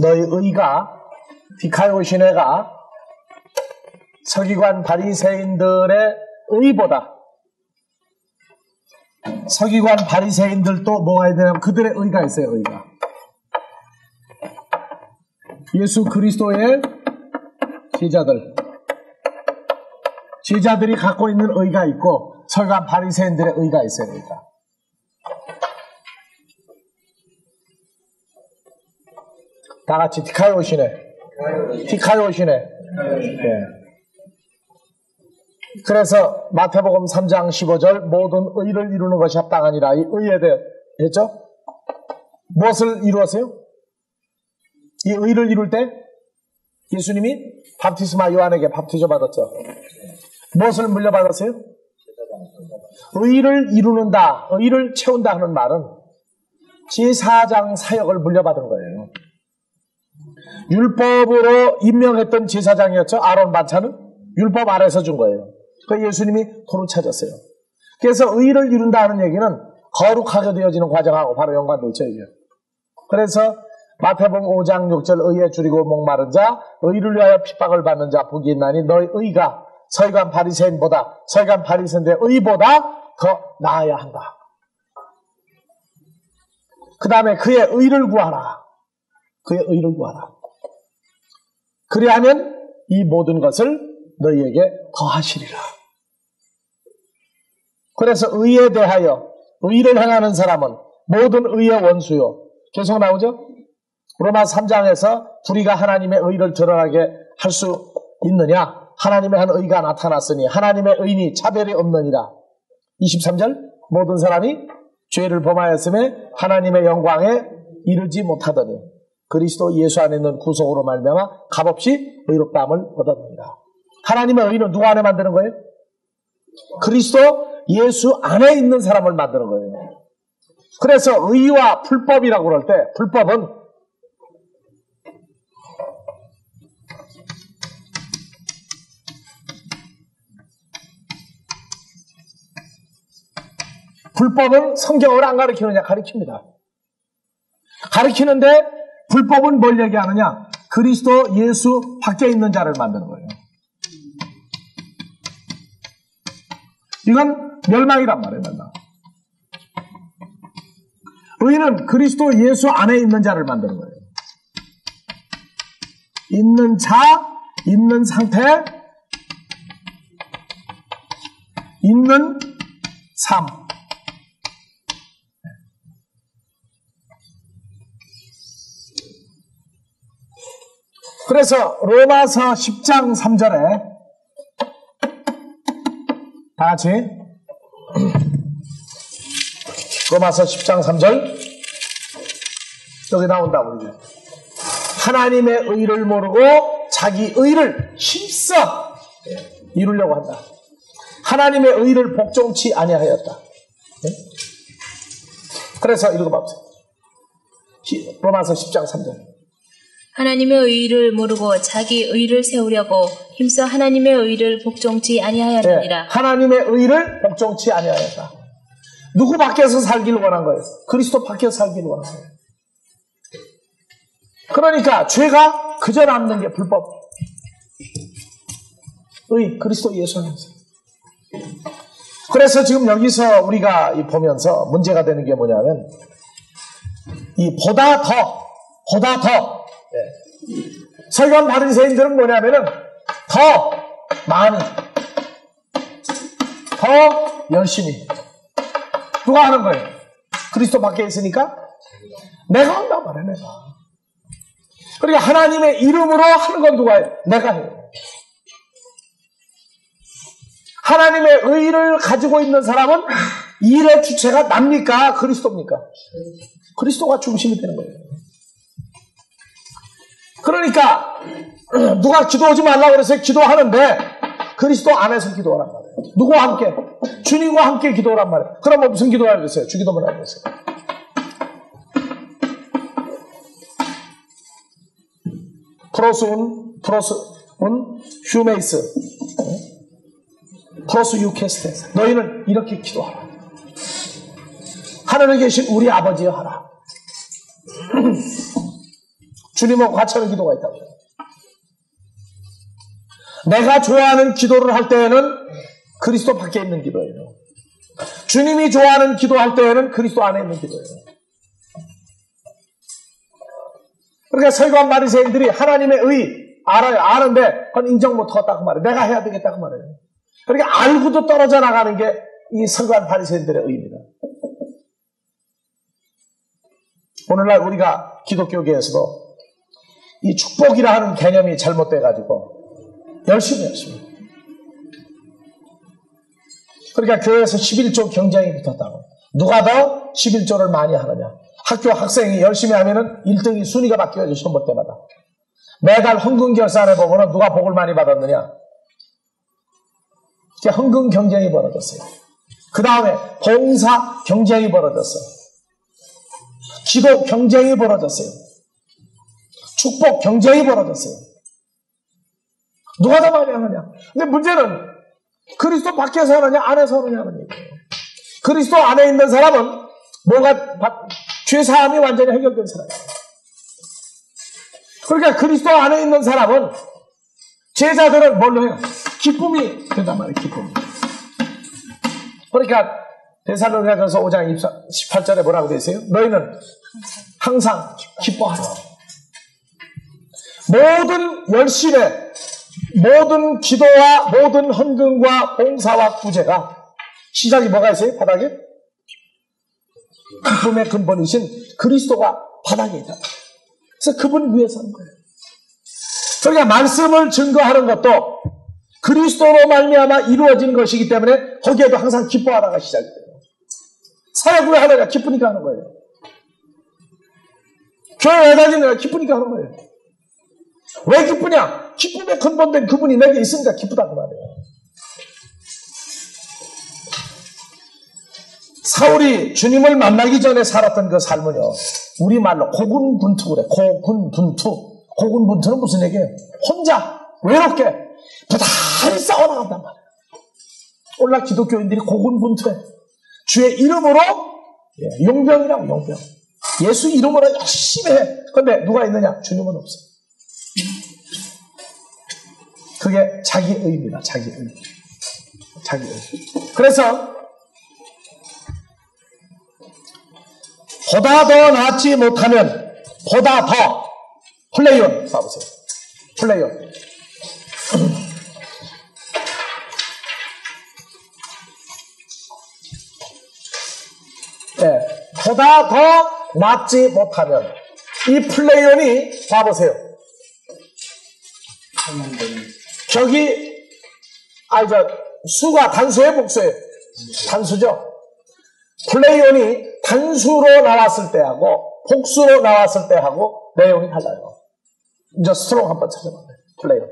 너희 의가 디카이오시네가 서기관 바리새인들의 의보다, 서기관 바리새인들도 뭐가 있냐면 그들의 의가 있어요. 의가 예수 그리스도의 제자들이 갖고 있는 의가 있고 서기관 바리새인들의 의가 있어요. 의가. 다 같이 디카이오시네. 네. 그래서 마태복음 3장 15절 모든 의를 이루는 것이 합당하니라. 이 의에 대해 했죠? 무엇을 이루었어요? 이 의를 이룰 때 예수님이 밥티스마 요한에게 밥티저 받았죠. 무엇을 물려받았어요? 의를 이루는다, 의를 채운다 하는 말은 제사장 사역을 물려받은 거예요. 율법으로 임명했던 제사장이었죠. 아론 반차는 율법 아래서 준 거예요. 그 예수님이 도를 찾았어요. 그래서 의를 이룬다는 얘기는 거룩하게 되어지는 과정하고 바로 연관되어 있죠. 이게. 그래서 마태복음 5장 6절 의에 줄이고 목마른 자, 의를 위하여 핍박을 받는 자 복이 있나니 너희 의가 서기관 바리새인보다, 서기관 바리새인의 의보다 더 나아야 한다. 그 다음에 그의 의를 구하라. 그의 의를 구하라. 그리하면 이 모든 것을 너희에게 더하시리라. 그래서 의에 대하여 의를 행하는 사람은 모든 의의 원수요. 계속 나오죠? 로마 3장에서 불의가 하나님의 의를 드러나게 할 수 있느냐? 하나님의 한 의가 나타났으니 하나님의 의인이 차별이 없느니라. 23절 모든 사람이 죄를 범하였음에 하나님의 영광에 이르지 못하더니 그리스도 예수 안에 있는 구속으로 말미암아 값없이 의롭다함을 얻었느니라. 하나님의 의는 누구 안에 만드는 거예요? 그리스도 예수 안에 있는 사람을 만드는 거예요. 그래서 의와 불법이라고 그럴 때 불법은 성경을 안 가르치느냐? 가르칩니다. 가르치는데 불법은 뭘 얘기하느냐? 그리스도 예수 밖에 있는 자를 만드는 거예요. 이건 멸망이란 말이에요. 멸망. 의는 그리스도 예수 안에 있는 자를 만드는 거예요. 있는 자, 있는 상태, 있는 삶. 그래서 로마서 10장 3절에 다 같이 로마서 10장 3절 여기 나온다고 이제 하나님의 의를 모르고 자기 의를 힘써 이루려고 한다. 하나님의 의를 복종치 아니하였다. 그래서 읽어봐보세요. 로마서 10장 3절 하나님의 의를 모르고 자기 의를 세우려고 힘써 하나님의 의를 복종치 아니하였느니라. 네, 하나님의 의를 복종치 아니하였다. 누구 밖에서 살기를 원한 거예요? 그리스도 밖에서 살기를 원한 거예요. 그러니까 죄가 그저 남는 게 불법. 의, 그리스도 예수 안에서. 그래서 지금 여기서 우리가 보면서 문제가 되는 게 뭐냐면 이 보다 더 서기관 바리새인들은 뭐냐면은 더 많이 더 열심히 누가 하는 거예요? 그리스도 밖에 있으니까 내가 한단 말이야. 내가. 그러니까 하나님의 이름으로 하는 건 누가 해요? 내가 해요. 하나님의 의를 가지고 있는 사람은 일의 주체가 납니까? 그리스도입니까? 그리스도가 중심이 되는 거예요. 그러니까 누가 기도하지 말라고 그래서 기도하는데 그리스도 안에서 기도하란 말이에요. 누구와 함께? 주님과 함께 기도하란 말이에요. 그러면 무슨 기도를 하겠어요? 주기도문 하겠어요. 플러스 휴메이스 플러스 유캐스트 너희는 이렇게 기도하라. 하늘에 계신 우리 아버지여 하라. 주님하고 같이 하는 기도가 있다고요. 내가 좋아하는 기도를 할 때에는 그리스도 밖에 있는 기도예요. 주님이 좋아하는 기도할 때에는 그리스도 안에 있는 기도예요. 그러니까 서기관 바리새인들이 하나님의 의 알아요. 아는데 그건 인정 못하겠다 그 말이에요. 내가 해야 되겠다 그 말이에요. 그러니까 알고도 떨어져 나가는 게 이 서기관 바리새인들의 의입니다. 오늘날 우리가 기독교계에서도 이 축복이라 하는 개념이 잘못돼가지고 열심히 그러니까 교회에서 11조 경쟁이 붙었다고. 누가 더 11조를 많이 하느냐. 학교 학생이 열심히 하면은 1등이 순위가 바뀌어요. 시험 볼 때마다. 매달 헌금 결산해 보면은 누가 복을 많이 받았느냐. 이제 헌금 경쟁이 벌어졌어요. 그 다음에 봉사 경쟁이 벌어졌어요. 기도 경쟁이 벌어졌어요. 축복 경쟁이 벌어졌어요. 누가 더 많이 하느냐. 근데 문제는 그리스도 밖에서 하느냐 안에서 하느냐는 얘기예요. 그리스도 안에 있는 사람은 죄사함이 완전히 해결된 사람이에요. 그러니까 그리스도 안에 있는 사람은 제자들은 뭘로 해요? 기쁨이 된단 말이에요. 기쁨이. 그러니까 데살로니가전서 5장 18절에 뭐라고 되어 있어요? 너희는 항상 기뻐하라. 모든 열심에 모든 기도와 모든 헌금과 봉사와 구제가 시작이 뭐가 있어요? 바닥에? 기쁨의 근본이신 그리스도가 바닥에 있다. 그래서 그분 위에서 하는 거예요. 그러니까 말씀을 증거하는 것도 그리스도로 말미암아 이루어진 것이기 때문에 거기에도 항상 기뻐하다가 시작이 돼요. 사역 왜 하느냐? 기쁘니까 하는 거예요. 교회 왜 다니느냐? 기쁘니까 하는 거예요. 왜 기쁘냐? 기쁨에 근본된 그분이 내게 있으니까 기쁘다고 말해요. 사울이 주님을 만나기 전에 살았던 그 삶은요, 우리말로 고군분투 그래. 고군분투. 고군분투는 무슨 얘기예요? 혼자 외롭게 부단히 싸워나간단 말이에요. 오늘날 기독교인들이 고군분투해. 주의 이름으로 용병이라고 용병. 예수 이름으로 열심히 해. 그런데 누가 있느냐? 주님은 없어. 그게 자기 의입니다. 자기 의. 자기 의. 그래서 보다 더 낫지 못하면 보다 더 플레이온 봐보세요. 플레이온. 네, 보다 더 낫지 못하면 이 플레이온이 봐보세요. 격이 수가 단수예요, 복수예요? 단수죠. 플레이온이 단수로 나왔을 때하고 복수로 나왔을 때하고 내용이 달라요. 이제 스트롱 한번 찾아봐요. 플레이온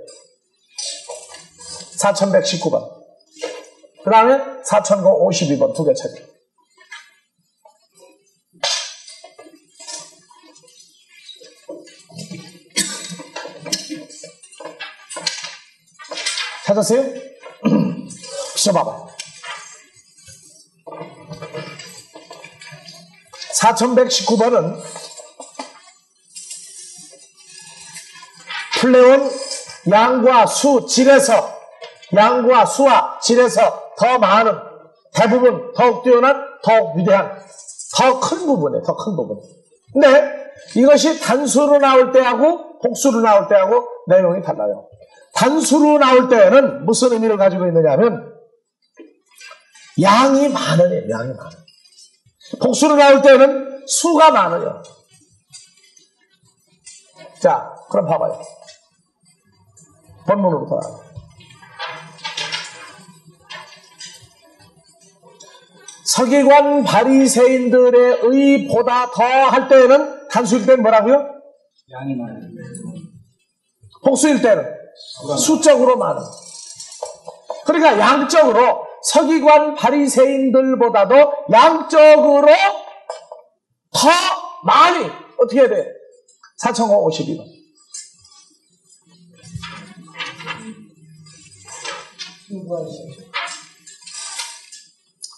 4119번 그 다음에 4052번 두 개 찾아요. 찾았어요? 비춰봐봐요. 4119번은 플레온 양과 수 질에서 양과 수와 질에서 더 많은 대부분 더욱 뛰어난 더욱 위대한 더 큰 부분이에요. 더 큰 부분. 근데 이것이 단수로 나올 때하고 복수로 나올 때하고 내용이 달라요. 단수로 나올 때는 무슨 의미를 가지고 있느냐면 양이 많으네요. 양이 많아요. 복수로 나올 때는 수가 많아요. 자, 그럼 봐봐요. 본문으로 돌아가요. 서기관 바리새인들의 의보다 더 할 때는 단수일 때는 뭐라고요? 양이 많아요. 복수일 때는 수적으로 많은. 그러니까 양적으로 서기관 바리새인들보다도 양적으로 더 많이 어떻게 해야 돼? 4052번.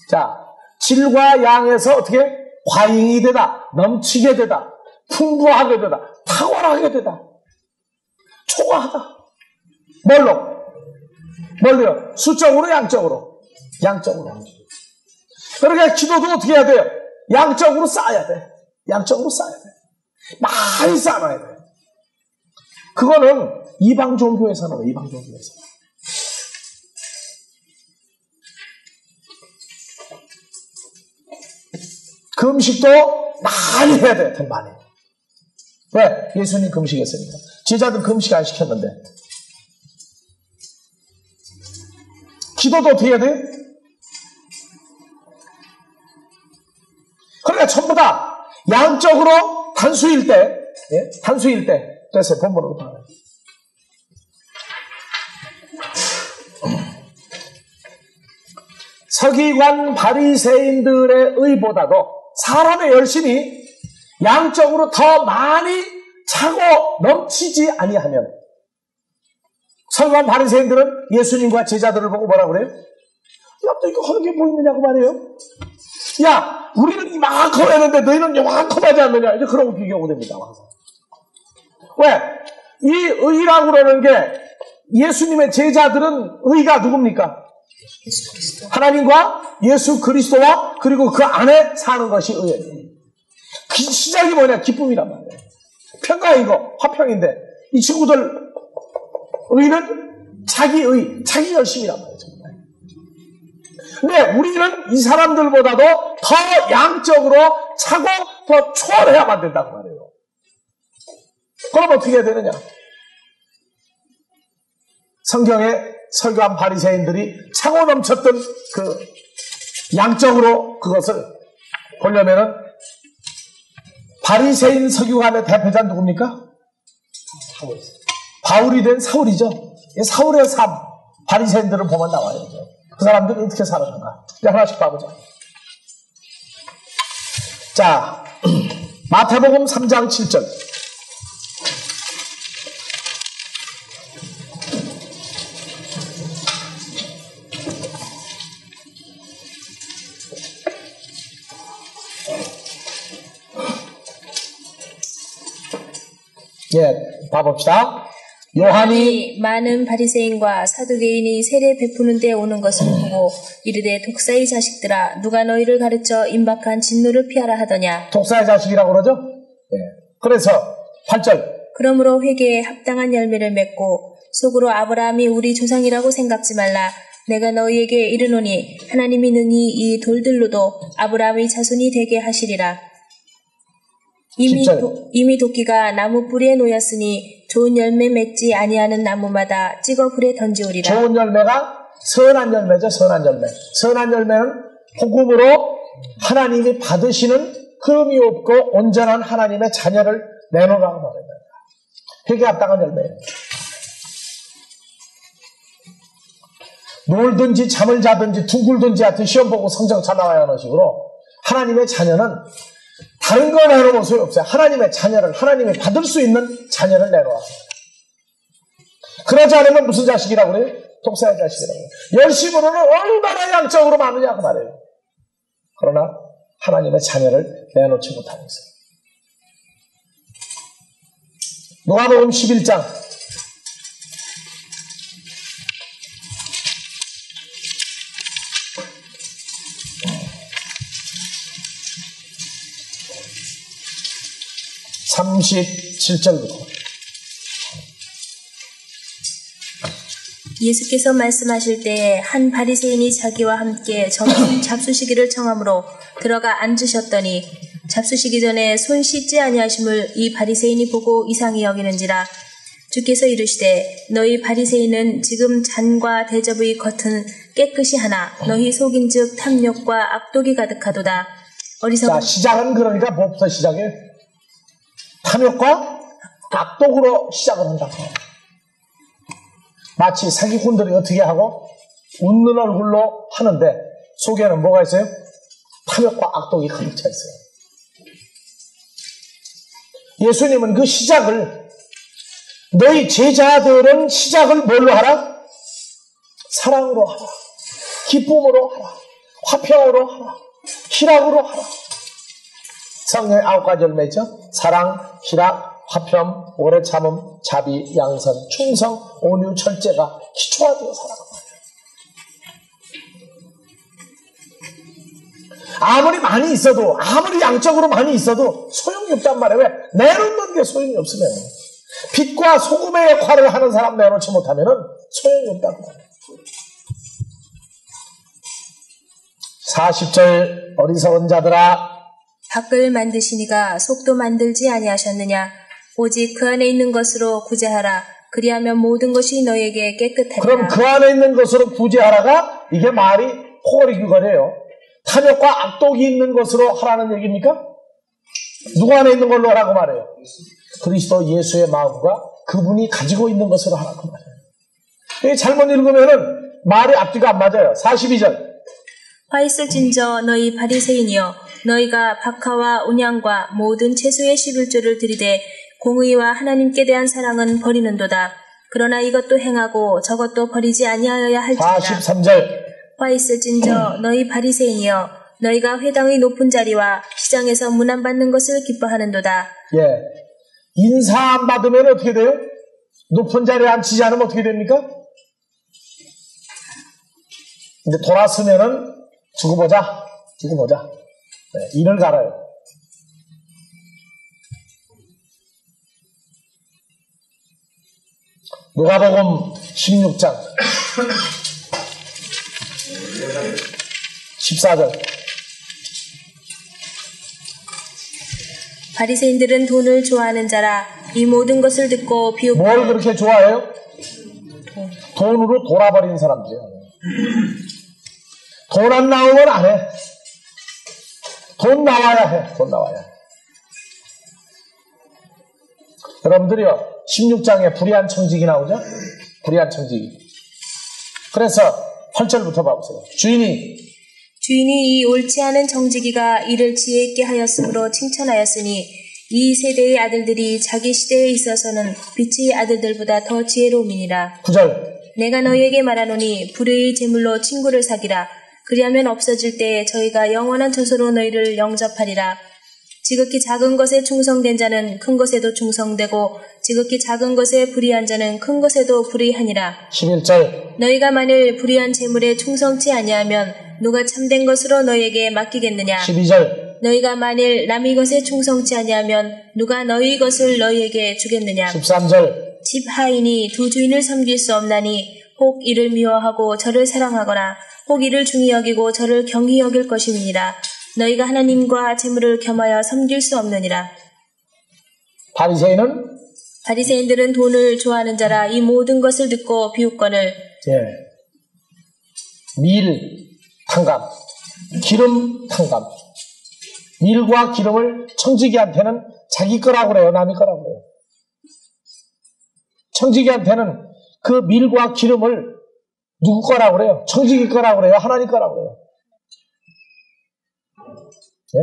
자, 질과 양에서 어떻게? 과잉이 되다, 넘치게 되다, 풍부하게 되다, 타고 초월하게 되다. 초과하다. 뭘로요? 수적으로, 양적으로. 양적으로. 그러니까 기도도 어떻게 해야 돼요? 양적으로 쌓아야 돼. 양적으로 쌓아야 돼. 많이 쌓아야 돼. 그거는 이방 종교에서는 이방 종교에서. 금식도 많이 해야 돼. 더 많이. 왜? 예수님 금식했으니까. 제자들 금식 안 시켰는데. 기도도 어떻게 해야 돼? 그러니까 전부 다 양적으로 단수일 때, 예? 단수일 때, 됐어요. 본문으로 봐요. 서기관 바리새인들의 의보다도 사람의 열심이 양적으로 더 많이 차고 넘치지 아니하면, 서기관 바리새인들은 예수님과 제자들을 보고 뭐라 그래요? 야, 너 이거 하는 게 뭐 있느냐고 말해요. 야, 우리는 이만큼 했는데 너희는 요만큼 하지 않느냐. 이제 그러고 비교가 됩니다. 왜? 이 의라고 그러는 게, 예수님의 제자들은 의가 누굽니까? 예수 그리스도. 하나님과 예수 그리스도와 그리고 그 안에 사는 것이 의예요. 그 시작이 뭐냐? 기쁨이란 말이에요. 평가이고 화평인데, 이 친구들 의는 자기 의, 자기 열심이란 말이에요. 근데 우리는 이 사람들보다도 더 양적으로 차고 더 초월해야만 된다고 말해요. 그럼 어떻게 해야 되느냐? 성경에 서기관 바리새인들이 차고 넘쳤던 그 양적으로 그것을 보려면은, 바리새인 서기관의 대표자는 누굽니까? 바울이 된 사울이죠. 사울의 삶, 바리새인들을 보면 나와요. 그 사람들은 어떻게 살아가는가? 이제 하나씩 봐보자. 자, 마태복음 3장 7절. 예, 봐봅시다. 요한이 많은 바리새인과 사두개인이 세례 베푸는 데 오는 것을 보고 이르되 독사의 자식들아, 누가 너희를 가르쳐 임박한 진노를 피하라 하더냐. 독사의 자식이라고 그러죠? 예. 그래서 8절. 그러므로 회개에 합당한 열매를 맺고 속으로 아브라함이 우리 조상이라고 생각지 말라. 내가 너희에게 이르노니 하나님이 능히 이 돌들로도 아브라함의 자손이 되게 하시리라. 이미 도끼가 나무 뿌리에 놓였으니 좋은 열매 맺지 아니하는 나무마다 찍어 불에 던지우리라. 좋은 열매가 선한 열매죠. 선한 열매. 선한 열매는 복음으로 하나님이 받으시는 흠이 없고 온전한 하나님의 자녀를 내놓으라고 말합니다. 회개 합당한 열매예요. 놀든지 잠을 자든지 둥글든지 하여튼 시험 보고 성적 잘 나와야 하는 식으로 하나님의 자녀는 다른 거 내놓으면 소용없어요. 하나님의 자녀를, 하나님이 받을 수 있는 자녀를 내놓아. 그러지 않으면 무슨 자식이라고 그래요? 독사의 자식이라고 해요. 열심으로는 얼마나 양적으로 많으냐고 말해요. 그러나 하나님의 자녀를 내놓지 못하고 있어요. 누가복음 11장 37절부터. 예수께서 말씀하실 때에 한 바리새인이 자기와 함께 점심 잡수시기를 청함으로 들어가 앉으셨더니 잡수시기 전에 손 씻지 아니하심을 이 바리새인이 보고 이상히 여기는지라. 주께서 이르시되 너희 바리새인은 지금 잔과 대접의 겉은 깨끗이 하나 너희 속인즉 탐욕과 악독이 가득하도다. 자, 시작은 그러니까 뭐부터 시작해요? 탐욕과 악독으로 시작을 한다. 마치 사기꾼들이 어떻게 하고 웃는 얼굴로 하는데 속에는 뭐가 있어요? 탐욕과 악독이 가득 차 있어요. 예수님은 그 시작을, 너희 제자들은 시작을 뭘로 하라? 사랑으로 하라, 기쁨으로 하라, 화평으로 하라, 희락으로 하라. 성령의 9가지 열매죠. 사랑, 희락, 화평, 오래 참음, 자비, 양선, 충성, 온유, 절제가 기초가 되어 살아갑니다. 아무리 많이 있어도, 아무리 양적으로 많이 있어도 소용이 없단 말이에요. 왜? 내놓는 게 소용이 없으면. 빛과 소금의 역할을 하는 사람 내놓지 못하면 소용이 없다고 말해요. 40절 어리석은 자들아, 밖을 만드시니가 속도 만들지 아니하셨느냐. 오직 그 안에 있는 것으로 구제하라. 그리하면 모든 것이 너에게 깨끗하리라. 그럼 그 안에 있는 것으로 구제하라가 이게 말이 코걸이 규거래요. 탐욕과 악독이 있는 것으로 하라는 얘기입니까? 누구 안에 있는 걸로 하라고 말해요? 그리스도 예수의 마음과 그분이 가지고 있는 것으로 하라고 말해요. 이게 잘못 읽으면은 말이 앞뒤가 안 맞아요. 42절. 화 있을진저 너희 바리새인이여, 너희가 박하와 온양과 모든 채소의 11조를 들이되 공의와 하나님께 대한 사랑은 버리는도다. 그러나 이것도 행하고 저것도 버리지 아니하여야 할지니라. 43절. 화 있을진저 너희 바리새인이여, 너희가 회당의 높은 자리와 시장에서 문안 받는 것을 기뻐하는도다. 예. 인사 안 받으면 어떻게 돼요? 높은 자리에 앉히지 않으면 어떻게 됩니까? 근데 돌아서면은 두고 보자. 네, 이를 갈아요. 누가복음 16장 14절. 바리새인들은 돈을 좋아하는 자라. 이 모든 것을 듣고 비웃고. 뭘 그렇게 좋아해요? 돈으로 돌아버린 사람들이에요. 돈 안 나오면 안 해. 돈 나와야 해. 여러분들이요, 16장에 불의한 청지기 나오죠? 불의한 청지기. 그래서 8절부터 봐보세요. 주인이 이 옳지 않은 정직이가 이를 지혜 있게 하였으므로 칭찬하였으니 이 세대의 아들들이 자기 시대에 있어서는 빛의 아들들보다 더 지혜로움이니라. 9절. 내가 너희에게 말하노니 불의의 재물로 친구를 사기라. 그리하면 없어질 때에 저희가 영원한 처소로 너희를 영접하리라. 지극히 작은 것에 충성된 자는 큰 것에도 충성되고 지극히 작은 것에 불의한 자는 큰 것에도 불의하니라. 11절. 너희가 만일 불의한 재물에 충성치 아니하면 누가 참된 것으로 너희에게 맡기겠느냐. 12절. 너희가 만일 남의 것에 충성치 아니하면 누가 너희 것을 너희에게 주겠느냐. 13절. 집 하인이 두 주인을 섬길 수 없나니 혹 이를 미워하고 저를 사랑하거나 혹 이를 중히 여기고 저를 경히 여길 것임이니라. 너희가 하나님과 재물을 겸하여 섬길 수 없느니라. 바리새인들은 돈을 좋아하는 자라. 이 모든 것을 듣고 비웃거늘. 밀 탕감, 기름 탕감. 밀과 기름을 청지기한테는 자기 거라고 그래요, 남의 거라고 그래요. 청지기한테는 그 밀과 기름을 누구 거라고 그래요? 청지기 거라고 그래요? 하나님 거라고 그래요? 예?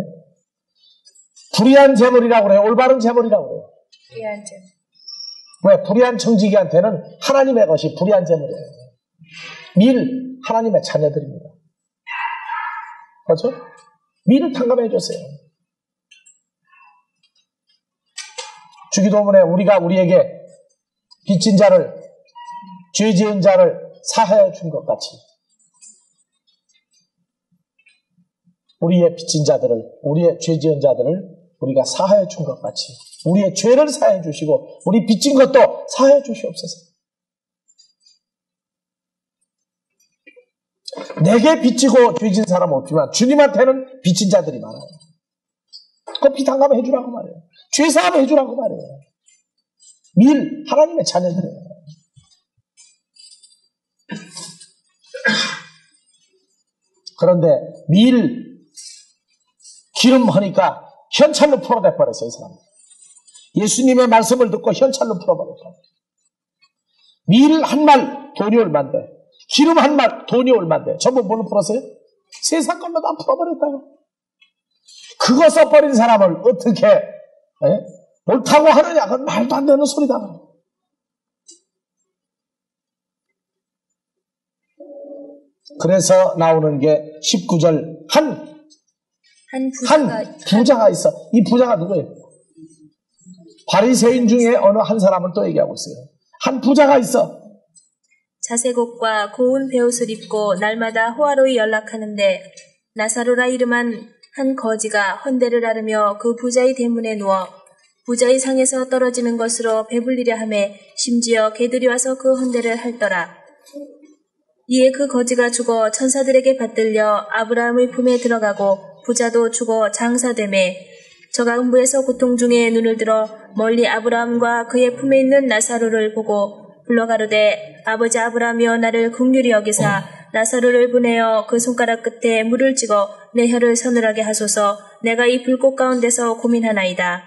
불의한 재물이라고 그래요? 올바른 재물이라고 그래요? 불의한 재물. 왜? 불의한 청지기한테는 하나님의 것이 불의한 재물이에요. 밀, 하나님의 자녀들입니다. 그렇죠? 밀을 탕감해 줬어요. 주기도문에 우리가 우리에게 빚진 자를, 죄 지은 자를 사하여 준 것 같이 우리의 빚진 자들을, 우리의 죄 지은 자들을 우리가 사하여 준 것 같이 우리의 죄를 사하여 주시고 우리 빚진 것도 사하여 주시옵소서. 내게 빚지고 죄진 사람은 없지만 주님한테는 빚진 자들이 많아요. 그 빚 탕감해 주라고 말해요. 죄 사함 해주라고 말해요. 밀, 하나님의 자녀들이에요. 그런데 밀, 기름 하니까 현찰로 풀어내버렸어요, 이 사람. 예수님의 말씀을 듣고 현찰로 풀어버렸어요. 밀 한 말 돈이 얼만데, 기름 한 말 돈이 얼만데, 전부 뭘로 풀었어요? 세상 걸로 다 풀어버렸다고. 그거 써버린 사람을 어떻게 옳다고 하느냐? 그건 말도 안 되는 소리다. 그래서 나오는 게 19절 한 부자가 있어. 이 부자가 누구예요? 바리새인 중에 어느 한 사람을 또 얘기하고 있어요. 한 부자가 있어. 자색옷과 고운 베옷을 입고 날마다 호화로이 연락하는데 나사로라 이름한 한 거지가 헌대를 앓으며 그 부자의 대문에 누워 부자의 상에서 떨어지는 것으로 배불리려 하매 심지어 개들이 와서 그 헌대를 핥더라. 이에 그 거지가 죽어 천사들에게 받들려 아브라함의 품에 들어가고 부자도 죽어 장사되매 저가 음부에서 고통 중에 눈을 들어 멀리 아브라함과 그의 품에 있는 나사로를 보고 불러가로되 아버지 아브라함이여 나를 긍휼히 여기사 나사로를 보내어 그 손가락 끝에 물을 찍어 내 혀를 서늘하게 하소서. 내가 이 불꽃 가운데서 고민하나이다.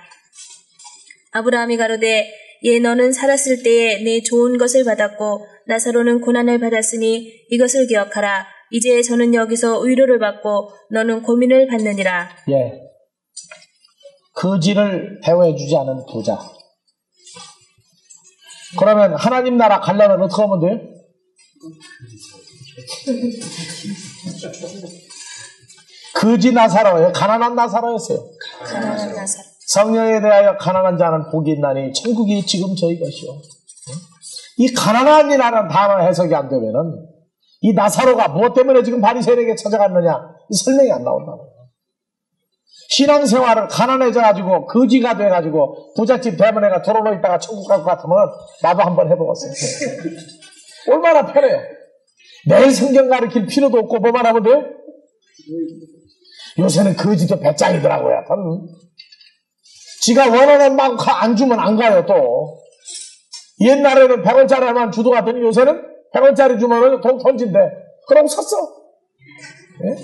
아브라함이 가로되 예 너는 살았을 때에 내 좋은 것을 받았고 나사로는 고난을 받았으니 이것을 기억하라. 이제 저는 여기서 위로를 받고 너는 고민을 받느니라. 예. 거지를 배워주지 않은 부자. 그러면 하나님 나라 가려면 어떻게 하면 돼요? 거지 나사로예요. 가난한 나사로였어요. 가난한 나사로. 성령에 대하여 가난한 자는 복이 있나니 천국이 지금 저희 것이요. 이 가난한이라는 단어 해석이 안 되면은 이 나사로가 무엇 때문에 지금 바리새인에게 찾아갔느냐 이 설명이 안 나온다고. 신앙생활을 가난해져가지고 거지가 돼가지고 부잣집 대문에가 도로로 있다가 천국 갈 것 같으면 나도 한번 해보겠어요. 얼마나 편해요. 매일 성경 가르칠 필요도 없고 뭐만 하면 돼요? 요새는 거지도 배짱이더라고요. 지가 원하는 만큼 안 주면 안 가요 또. 옛날에는 100원짜리만 주도 하더니 요새는 100원짜리 주면 돈 던진대. 그러고 섰어. 예?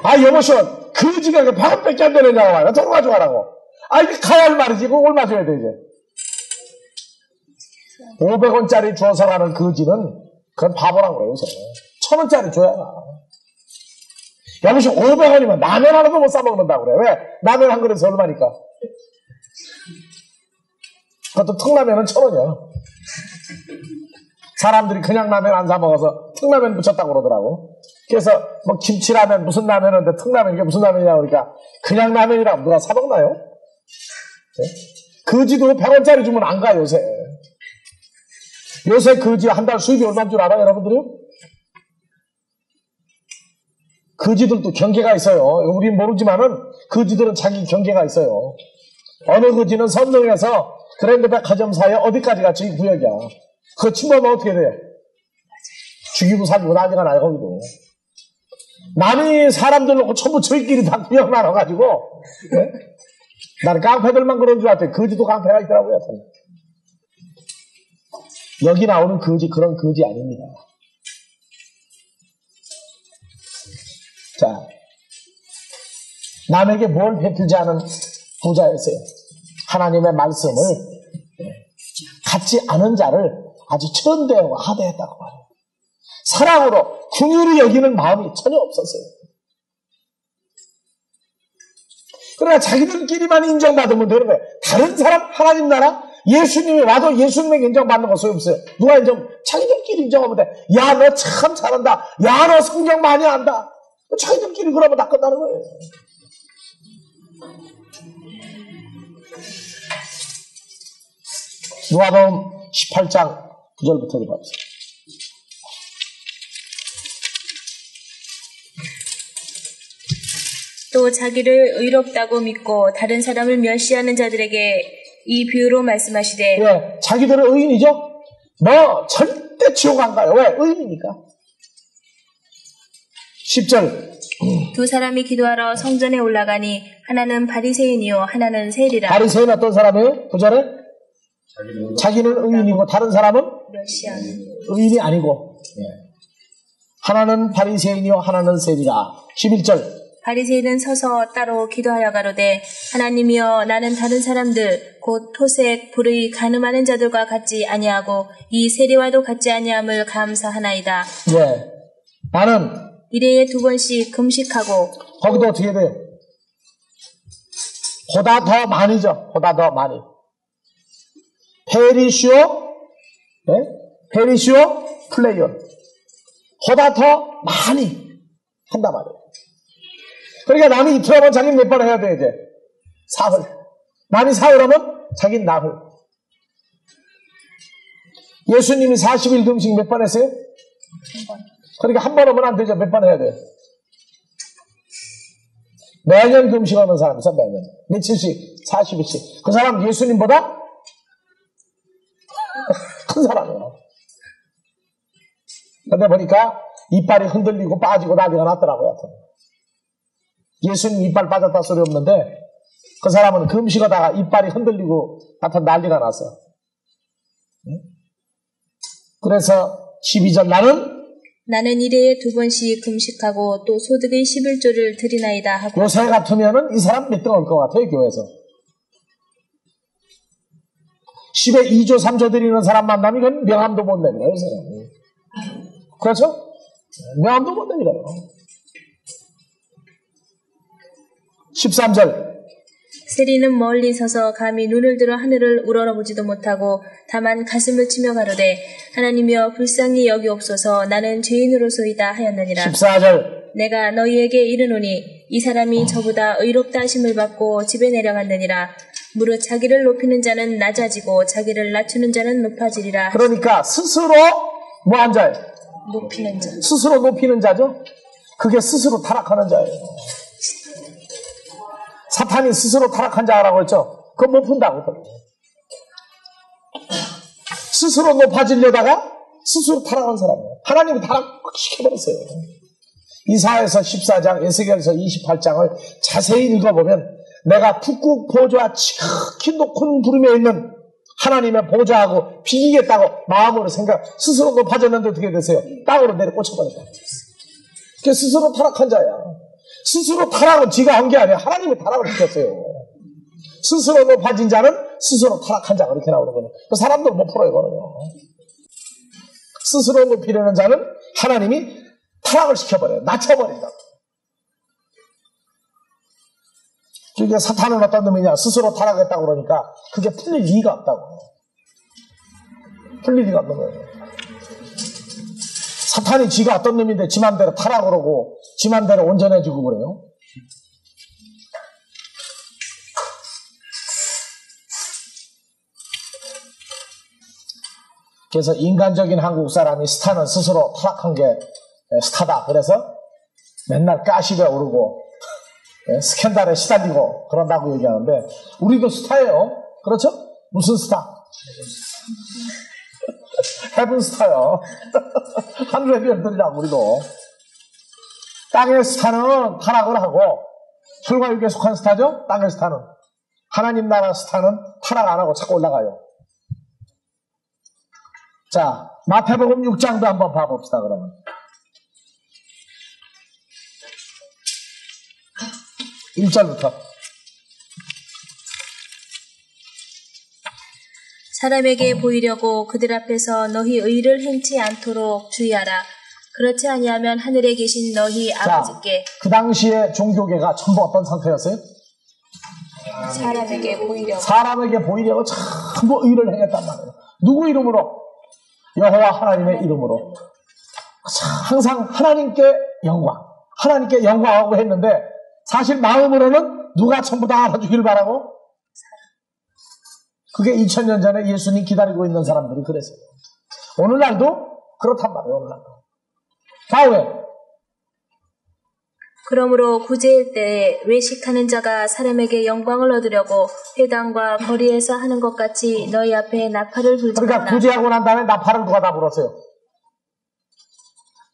아 여보시오 거지가 100원밖에 안 되느냐고 와요. 돈 가져가라고. 아 이게 가야 할 말이지. 그거 얼마 줘야 돼 이제. 500원짜리 주어서 가는 거지는 그건 바보라고 그래요 요새. 1000원짜리 줘야 가. 여보시오 500원이면 라면 하나도 못 싸먹는다고 그래. 왜? 라면 한 그릇에 얼마니까. 그것도 턱라면은 1000원이야. 사람들이 그냥 라면 안 사먹어서 턱라면 붙였다고 그러더라고. 그래서 뭐 김치라면 무슨 라면인데 턱라면 이게 무슨 라면이냐고 그러니까 그냥 라면이라면 누가 사먹나요? 네? 거지도 100원짜리 주면 안 가 요새. 요새 거지 한 달 수입이 얼마인 줄 알아요 여러분들이요? 거지들도 경계가 있어요. 우린 모르지만은 거지들은 자기 경계가 있어요. 어느 거지는 선릉에서 그랜드백화점 사이에 어디까지가 저희 구역이야. 그거 침범하면 어떻게 돼? 죽이고 살리고 난리가 나요 거기도. 남이 사람들 놓고 전부 저희끼리 다 구역 나눠가지고 네? 나는 깡패들만 그런 줄 알았더니 거지도 깡패가 있더라고요. 여기 나오는 거지 그런 거지 아닙니다. 자, 남에게 뭘 베풀지 않은 부자였어요. 하나님의 말씀을 갖지 않은 자를 아주 천대하고 하대했다고 말해요. 사랑으로 긍휼히 여기는 마음이 전혀 없었어요. 그러나 자기들끼리만 인정받으면 되는 거예요. 다른 사람 하나님 나라 예수님이 와도 예수님에게 인정받는 거 소용없어요. 누가 인정? 자기들끼리 인정하면 돼. 야 너 참 잘한다. 야 너 성경 많이 안다. 자기들끼리 그러면 다 끝나는 거예요. 누가복음 18장 9절부터 읽어보세요. 또 자기를 의롭다고 믿고 다른 사람을 멸시하는 자들에게 이 비유로 말씀하시되 왜? 자기들은 의인이죠? 뭐 절대 지옥 안 가요. 왜? 의인이니까. 10절 두 사람이 기도하러 성전에 올라가니 하나는 바리새인이요 하나는 세리라. 바리새인 어떤 사람이에요? 9절에 자기는 의인이고 다른 사람은 멸시하는 의인이 아니고 하나는 바리새인이요 하나는 세리라. 11절 바리새인은 서서 따로 기도하여 가로되 하나님이여 나는 다른 사람들 곧 토색 불의 간음하는 자들과 같지 아니하고 이 세리와도 같지 아니함을 감사하나이다. 네. 나는 일회에 2번씩 금식하고 거기도 어떻게 돼요? 보다 더 많이죠. 보다 더 많이. 페리시오 네? 페리시오 플레이온 보다 더 많이 한단 말이에요. 그러니까 남이 이틀 하면 자기는 몇 번 해야 돼 이제? 사흘. 남이 사흘 하면 자긴 나흘. 예수님이 40일 금식 몇 번 했어요? 그러니까 한 번 하면 안 되죠. 몇 번 해야 돼요? 매년 금식하는 사람 있어, 매년. 며칠씩? 40일씩. 그 사람 예수님보다 큰 사람이에요. 근데 보니까 이빨이 흔들리고 빠지고 난리가 났더라고요. 예수님 이빨 빠졌다 소리 없는데 그 사람은 금식하다가 이빨이 흔들리고 하여튼 난리가 났어. 그래서 12절 나는 일해에 2번씩 금식하고 또 소득의 11조를 드리나이다 하고 요새 같으면은 이 사람 몇 등 올 것 같아요, 교회에서. 10에 2조, 3조 드리는 사람 만나면 이건 명함도 못 내밀어요, 이 사람이. 그렇죠? 명함도 못 내밀어요. 13절. 세리는 멀리 서서 감히 눈을 들어 하늘을 우러러보지도 못하고 다만 가슴을 치며 가로되 하나님이여 불쌍히 여기옵소서 나는 죄인으로소이다 하였느니라. 14절. 내가 너희에게 이르노니 이 사람이 저보다 의롭다 하심을 받고 집에 내려갔느니라. 무릇 자기를 높이는 자는 낮아지고 자기를 낮추는 자는 높아지리라. 그러니까 스스로 뭐 한 자예요? 높이는 자. 스스로 높이는 자죠? 그게 스스로 타락하는 자예요. 사탄이 스스로 타락한 자라고 했죠? 그거 못 푼다고. 스스로 높아지려다가 스스로 타락한 사람이에요. 하나님이 타락시켜버렸어요. 이사야서 14장, 에스겔서 28장을 자세히 읽어보면 내가 북극 보좌 지극히 높은 구름에 있는 하나님의 보좌하고 비기겠다고 마음으로 스스로 높아졌는데 어떻게 되세요? 땅으로 내려 꽂혀버렸다. 그게 스스로 타락한 자야. 스스로 타락은 지가 한 게 아니야. 하나님이 타락을 시켰어요. 스스로 높아진 자는 스스로 타락한 자 그렇게 나오는 거예요. 그 사람들 못 풀어요, 이거는요. 스스로 높이려는 자는 하나님이 타락을 시켜버려요. 낮춰버린다. 그게 사탄은 어떤 놈이냐? 스스로 타락했다고 그러니까 그게 풀릴 리가 없다고. 풀릴 리가 없는 거예요. 사탄이 지가 어떤 놈인데 지 맘대로 타락을 하고 지 맘대로 온전해지고 그래요. 그래서 인간적인 한국 사람이 스타는 스스로 타락한 게 스타다. 그래서 맨날 가십에 오르고 스캔들에 시달리고 그런다고 얘기하는데 우리도 스타예요. 그렇죠? 무슨 스타? 헤븐 스타요. 하늘의 별들이라고 우리도. 땅의 스타는 타락을 하고 혈과 육에 속한 스타죠? 땅의 스타는. 하나님 나라 스타는 타락 안 하고 자꾸 올라가요. 자, 마태복음 6장도 한번 봐봅시다, 그러면. 1절부터. 사람에게 보이려고 그들 앞에서 너희 의를 행치 않도록 주의하라. 그렇지 아니하면 하늘에 계신 너희 아버지께. 그 당시에 종교계가 전부 어떤 상태였어요? 사람에게 보이려고 전부 의를 행했단 말이에요. 누구 이름으로? 여호와 하나님의 이름으로. 항상 하나님께 영광, 하나님께 영광하고 했는데 사실 마음으로는 누가 전부 다 알아주길 바라고? 그게 2000년 전에 예수님 기다리고 있는 사람들이 그랬어요. 오늘날도 그렇단 말이에요. 오늘날도. 다음에 그러므로 구제일 때에 외식하는 자가 사람에게 영광을 얻으려고 회당과 거리에서 하는 것 같이 너희 앞에 나팔을 불지 그러니까 말라. 구제하고 난 다음에 나팔을 누가 다 불었어요?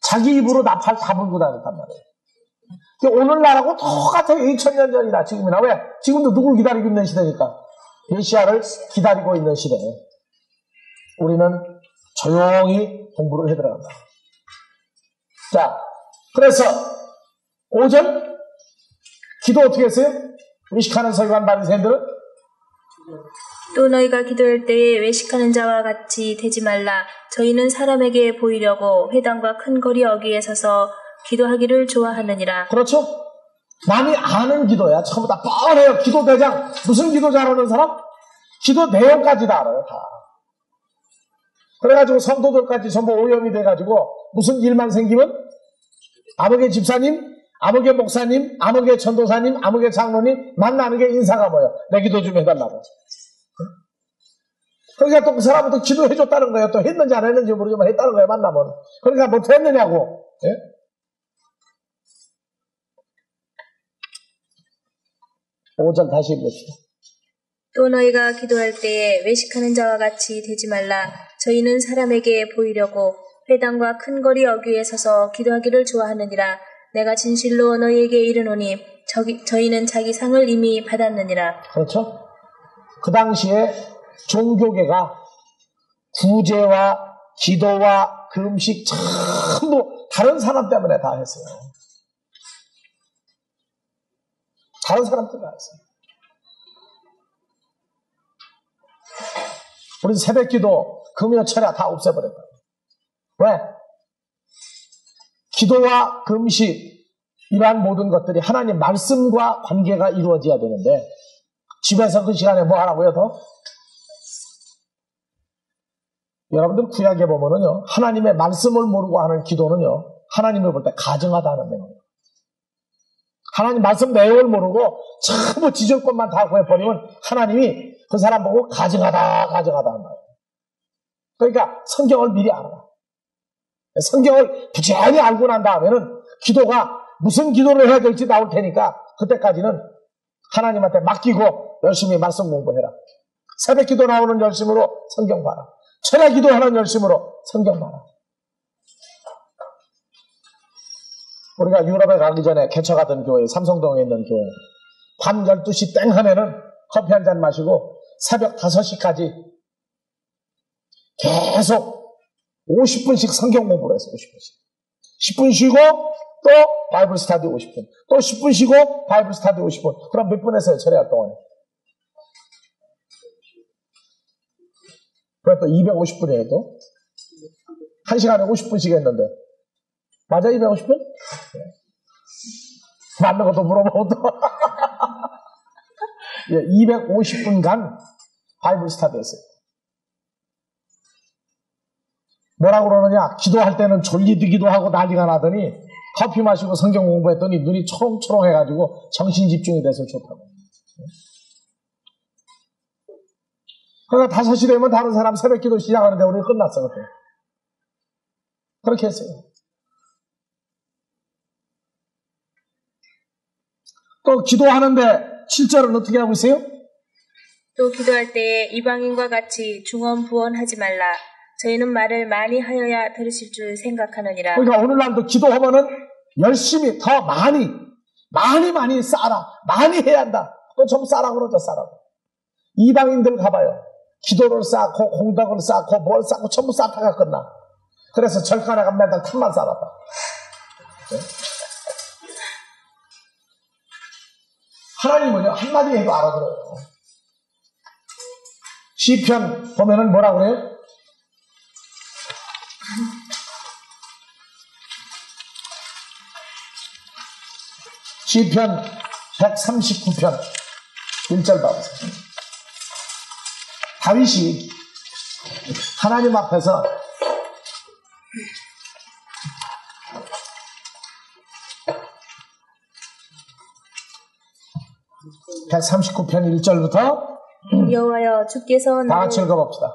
자기 입으로 나팔 다 불고 다녔단 말이에요. 오늘날하고 똑같아요. 2000년 전이나 지금이나. 왜? 지금도 누굴 기다리고 있는 시대니까. 메시아를 기다리고 있는 시대에 우리는 조용히 공부를 해들어간다. 자, 그래서 5절 기도 어떻게 했어요? 외식하는 서기관 바리새인들은 또 너희가 기도할 때에 외식하는 자와 같이 되지 말라. 저희는 사람에게 보이려고 회당과 큰 거리 어귀에 서서 기도하기를 좋아하느니라. 그렇죠? 남이 아는 기도야. 전부 다 뻔해요. 기도 대장. 무슨 기도 잘하는 사람? 기도 내용까지 다 알아요. 다. 그래가지고 성도들까지 전부 오염이 돼가지고 무슨 일만 생기면 아무개 집사님, 아무개 목사님, 아무개 전도사님, 아무개 장로님 만나는 게 인사가 뭐예요? 내 기도 좀 해달라고. 그러니까 또 그 사람은 또 기도해줬다는 거예요. 또 했는지 안 했는지 모르지만 했다는 거예요, 만나면. 그러니까 뭐 됐느냐고. 예? 5절 다시 읽읍시다. 또 너희가 기도할 때에 외식하는 자와 같이 되지 말라. 저희는 사람에게 보이려고 회당과 큰 거리 어귀에 서서 기도하기를 좋아하느니라. 내가 진실로 너희에게 이르노니 저희는 자기 상을 이미 받았느니라. 그렇죠? 그 당시에 종교계가 구제와 기도와 금식 전부 다른 사람 때문에 다 했어요. 다른 사람 때문에 다 했어요. 우리 새벽기도 금요 철야 다 없애버렸다. 왜? 기도와 금식 이러한 모든 것들이 하나님 말씀과 관계가 이루어져야 되는데 집에서 그 시간에 뭐 하라고요 더? 여러분들 구약에 보면은요 하나님의 말씀을 모르고 하는 기도는요 하나님을 볼 때 가증하다는 내용이에요. 하나님 말씀 내용을 모르고 전부 지질 것만 다 구해버리면 하나님이 그 사람 보고 가증하다 한다. 그러니까 성경을 미리 알아라. 성경을 부지런히 알고 난 다음에는 기도가 무슨 기도를 해야 될지 나올 테니까 그때까지는 하나님한테 맡기고 열심히 말씀 공부해라. 새벽 기도 나오는 열심으로 성경 봐라. 철야 기도하는 열심으로 성경 봐라. 우리가 유럽에 가기 전에 개척하던 교회, 삼성동에 있는 교회 밤 12시 땡 하면은 커피 한 잔 마시고 새벽 5시까지 계속 50분씩 성경 공부를 했어요. 50분씩. 10분 쉬고 또 바이블 스터디 50분. 또 10분 쉬고 바이블 스터디 50분. 그럼 몇 분 했어요? 철야 동안에. 그래 또 250분이에요 또. 1시간에 50분씩 했는데. 맞아 250분? 맞는 것도 물어보고 또. 예, 250분간 바이블 스터디 했어요. 뭐라고 그러느냐? 기도할 때는 졸리기도 하고 난리가 나더니 커피 마시고 성경 공부했더니 눈이 초롱초롱 해가지고 정신 집중이 돼서 좋다고. 그러니까 5시 되면 다른 사람 새벽 기도 시작하는데 우리 끝났어 그때. 그렇게 했어요. 또 기도하는데 7절은 어떻게 하고 있어요? 또 기도할 때에 이방인과 같이 중언부언하지 말라. 저희는 말을 많이 하여야 들으실 줄 생각하느니라. 그러니까 오늘날도 기도하면은 열심히 더 많이 쌓아라. 많이 해야 한다. 또 좀 쌓으라고 그러죠. 쌓으라고. 이방인들 가봐요. 기도를 쌓고 공덕을 쌓고 뭘 쌓고 전부 쌓다가 끝나. 그래서 절간에 가면 맨날 탐만 쌓았다. 네? 하나님은요 한마디 해도 알아들어요. 시편 보면은 뭐라 그래요? 시편 139편 1절 봐보세요. 다윗이 하나님 앞에서 (139편) 1절부터 여호와여 주께서 다 같이 읽어봅시다.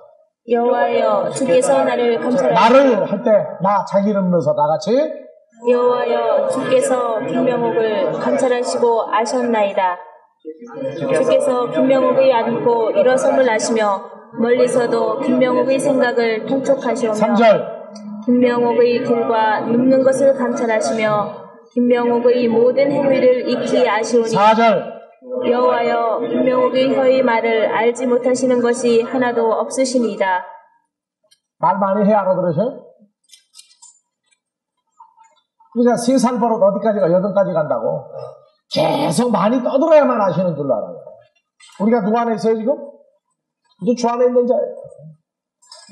여호와여 주께서 나를 감찰하시고 나를 할 때 나 자기 이름 넣어서 다 같이 여호와여 주께서 김명옥을 감찰하시고 아셨나이다. 주께서 김명옥의 않고 일어섬을 아시며 멀리서도 김명옥의 생각을 통촉하시오며 3절 김명옥의 길과 눕는 것을 감찰하시며 김명옥의 모든 행위를 익히 아시오니 4절 여호와여 김명옥의 혀의 말을 알지 못하시는 것이 하나도 없으시니이다. 말 많이 해 알아들으셔요? 그러니까 3살 버릇 어디까지 가? 8까지 간다고. 계속 많이 떠들어야만 아시는 줄 알아요. 우리가 누구 안에 있어요 지금? 주 안에 있는 자예요.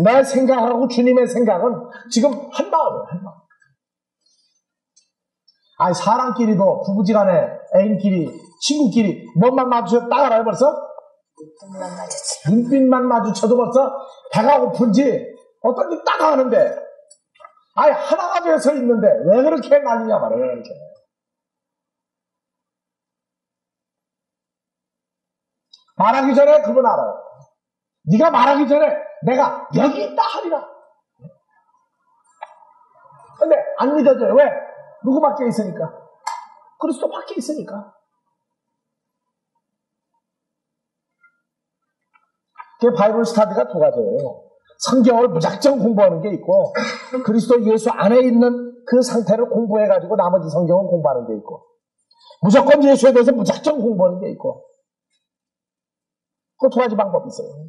내 생각하고 주님의 생각은 지금 한 마음이에요. 한 마음. 아니 사람끼리도 부부지간에 애인끼리 친구끼리 뭔만 마주쳐도 딱 알아요 벌써? 눈빛만 마주쳐도 벌써 배가 고픈지 어떤 게 딱 아는데 아니 하나가 되어서 있는데 왜 그렇게 난리냐 말이에요. 왜 그렇게. 말하기 전에 그분 알아요. 네가 말하기 전에 내가 여기 있다 하리라. 근데 안 믿어져요. 왜? 누구 밖에 있으니까? 그리스도 밖에 있으니까. 그게 바이블 스타디가 두 가지예요. 성경을 무작정 공부하는 게 있고, 그리스도 예수 안에 있는 그 상태를 공부해가지고 나머지 성경을 공부하는 게 있고, 무조건 예수에 대해서 무작정 공부하는 게 있고, 그 두 가지 방법이 있어요.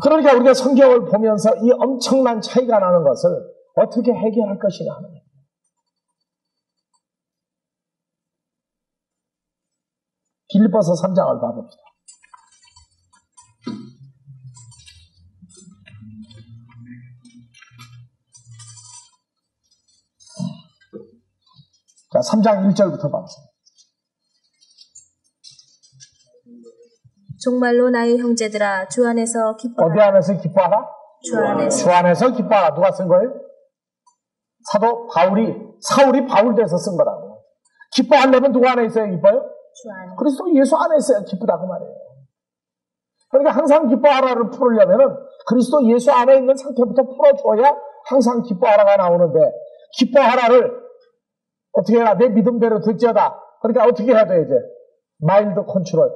그러니까 우리가 성경을 보면서 이 엄청난 차이가 나는 것을 어떻게 해결할 것이냐 하는 거예요. 빌립보서 3장을 봐봅시다. 자, 3장 1절부터 봐보세요. 정말로 나의 형제들아 주 안에서 기뻐하라. 어디 안에서 기뻐하라? 주 안에서. 주 안에서 기뻐하라. 누가 쓴 거예요? 사도 사울이 바울 돼서 쓴 거라고. 기뻐하려면 누구 안에 있어야 기뻐요? 주 안에. 그리스도 예수 안에 있어야 기쁘다고 말해요. 그러니까 항상 기뻐하라를 풀으려면은 그리스도 예수 안에 있는 상태부터 풀어줘야 항상 기뻐하라가 나오는데, 기뻐하라를 어떻게 해야? 내 믿음대로 될지어다. 그러니까 어떻게 해야 돼, 이제? 마일드 컨트롤.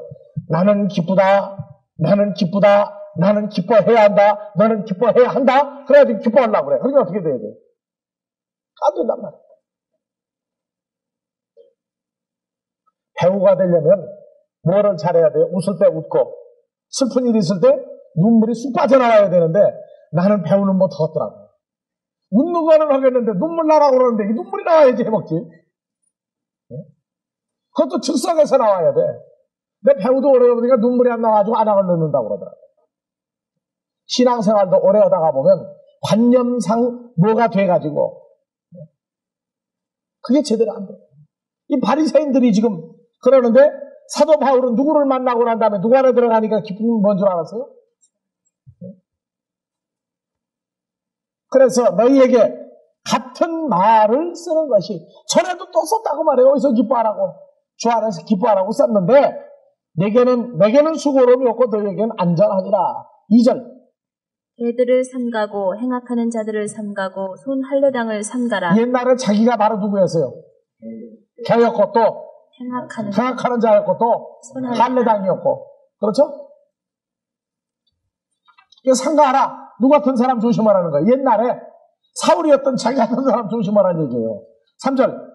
나는 기쁘다. 나는 기쁘다. 나는 기뻐해야 한다. 너는 기뻐해야 한다. 그래야지 기뻐하려고 그래. 그러니까 어떻게 돼야 돼? 안 된단 말이야. 배우가 되려면 뭐를 잘해야 돼요? 웃을 때 웃고, 슬픈 일이 있을 때 눈물이 쑥 빠져나와야 되는데, 나는 배우는 못하겠더라고. 웃는 거는 하겠는데 눈물 나라고 그러는데 이 눈물이 나와야지 해먹지. 그것도 즉석에서 나와야 돼. 내 배우도 오래 해보니까 눈물이 안 나와가지고 안악을 넣는다고 그러더라고. 신앙생활도 오래 하다가 보면 관념상 뭐가 돼가지고 그게 제대로 안 돼. 이 바리새인들이 지금 그러는데, 사도 바울은 누구를 만나고 난 다음에 누구 안에 들어가니까 기쁨이 뭔 줄 알았어요? 그래서 너희에게 같은 말을 쓰는 것이, 전에도 또 썼다고 말해요. 어디서 기뻐하라고? 주 안에서 기뻐하라고 썼는데, 내게는 수고로움이 없고 너희에게는 안전하니라. 2절. 개들을 삼가고 행악하는 자들을 삼가고 손 할례당을 삼가라. 옛날에 자기가 바로 누구였어요? 개였고 또 행악하는 자였고 또 할례당이었고, 그렇죠? 삼가하라. 누구 같은 사람 조심하라는 거예요. 옛날에 사울이었던 자기 같은 사람 조심하라는 얘기예요. 3절.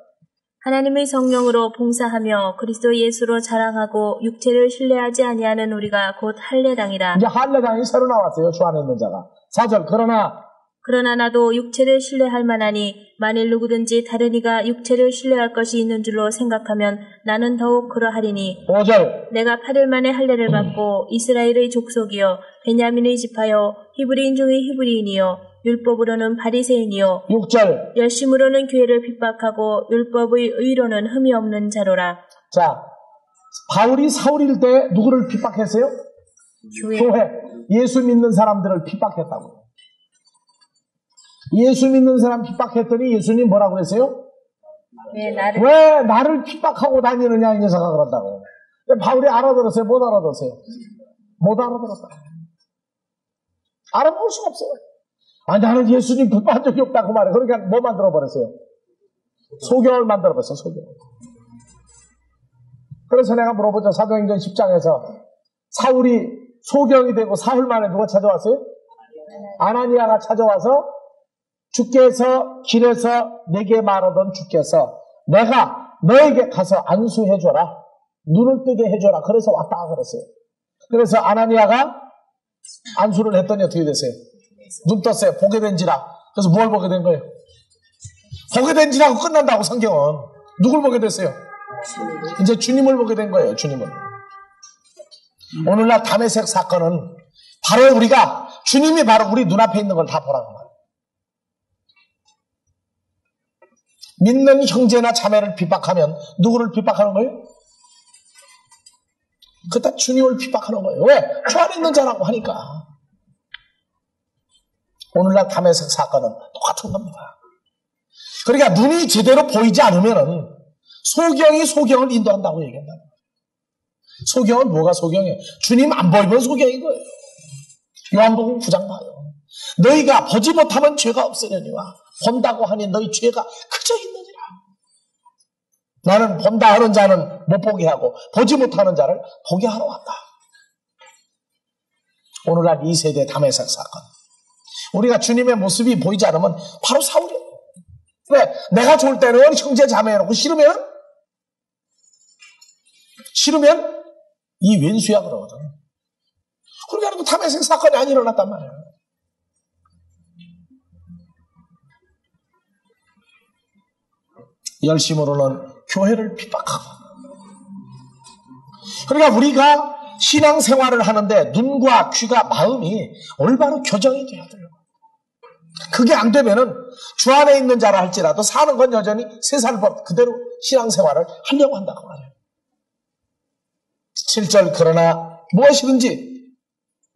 하나님의 성령으로 봉사하며 그리스도 예수로 자랑하고 육체를 신뢰하지 아니하는 우리가 곧 할례당이라. 이제 할례당이 새로 나왔어요. 주 안에 있는 자가. 4절. 그러나 나도 육체를 신뢰할 만하니 만일 누구든지 다른 이가 육체를 신뢰할 것이 있는 줄로 생각하면 나는 더욱 그러하리니. 5절. 내가 8일 만에 할례를 받고 이스라엘의 족속이요 베냐민의 지파요 히브리인 중의 히브리인이요 율법으로는 바리새인이요 6절. 열심으로는 교회를 핍박하고 율법의 의로는 흠이 없는 자로라. 자, 바울이 사울일 때 누구를 핍박했어요? 교회. 예수 믿는 사람들을 핍박했다고. 예수 믿는 사람 핍박했더니 예수님 뭐라고 그랬어요? 왜 나를 핍박하고 다니느냐 이 녀석아 그런다고. 바울이 알아들었어요? 못 알아들었어요? 못 알아들었다. 알아볼 수가 없어요. 나는 예수님 핍박한 적이 없다고 말해. 그러니까 뭐 만들어버렸어요? 소경을 만들어버렸어요. 소경. 그래서 내가 물어보죠. 사도행전 10장에서 사울이 소경이 되고 사흘 만에 누가 찾아왔어요? 아나니아가 찾아와서 주께서 길에서 내게 말하던 주께서 내가 너에게 가서 안수해줘라. 눈을 뜨게 해줘라. 그래서 왔다 그랬어요. 그래서 아나니아가 안수를 했더니 어떻게 됐어요? 눈 떴어요. 보게 된지라. 그래서 뭘 보게 된 거예요? 보게 된지라고 끝난다고 성경은. 누굴 보게 됐어요? 이제 주님을 보게 된 거예요. 주님을. 오늘날 다메섹 사건은 바로 주님이 바로 우리 눈앞에 있는 걸 다 보라고 말이에요. 믿는 형제나 자매를 핍박하면 누구를 핍박하는 거예요? 그때 주님을 핍박하는 거예요. 왜? 주 안에 있는 자라고 하니까. 오늘날 다메섹 사건은 똑같은 겁니다. 그러니까 눈이 제대로 보이지 않으면은 소경이 소경을 인도한다고 얘기한다. 소경은 뭐가 소경이에요? 주님 안 보이면 소경인 거예요. 요한복음 9장 봐요. 너희가 보지 못하면 죄가 없으려니와 본다고 하니 너희 죄가 그저 있느니라. 나는 본다 하는 자는 못 보게 하고 보지 못하는 자를 보게 하러 왔다. 오늘날 2세대 담에색 사건. 우리가 주님의 모습이 보이지 않으면 바로 사울이에요. 왜? 내가 좋을 때는 형제 자매해놓고 싫으면 이 왼수야 그러거든. 그러니까 담에색 사건이 안 일어났단 말이에요. 열심으로는 교회를 핍박하고. 그러니까 우리가 신앙생활을 하는데 눈과 귀가 마음이 올바로 교정이 돼야 돼요. 그게 안 되면은 주 안에 있는 자라 할지라도 사는 건 여전히 세 살 그대로 신앙생활을 하려고 한다고 말해요. 7절 그러나 무엇이든지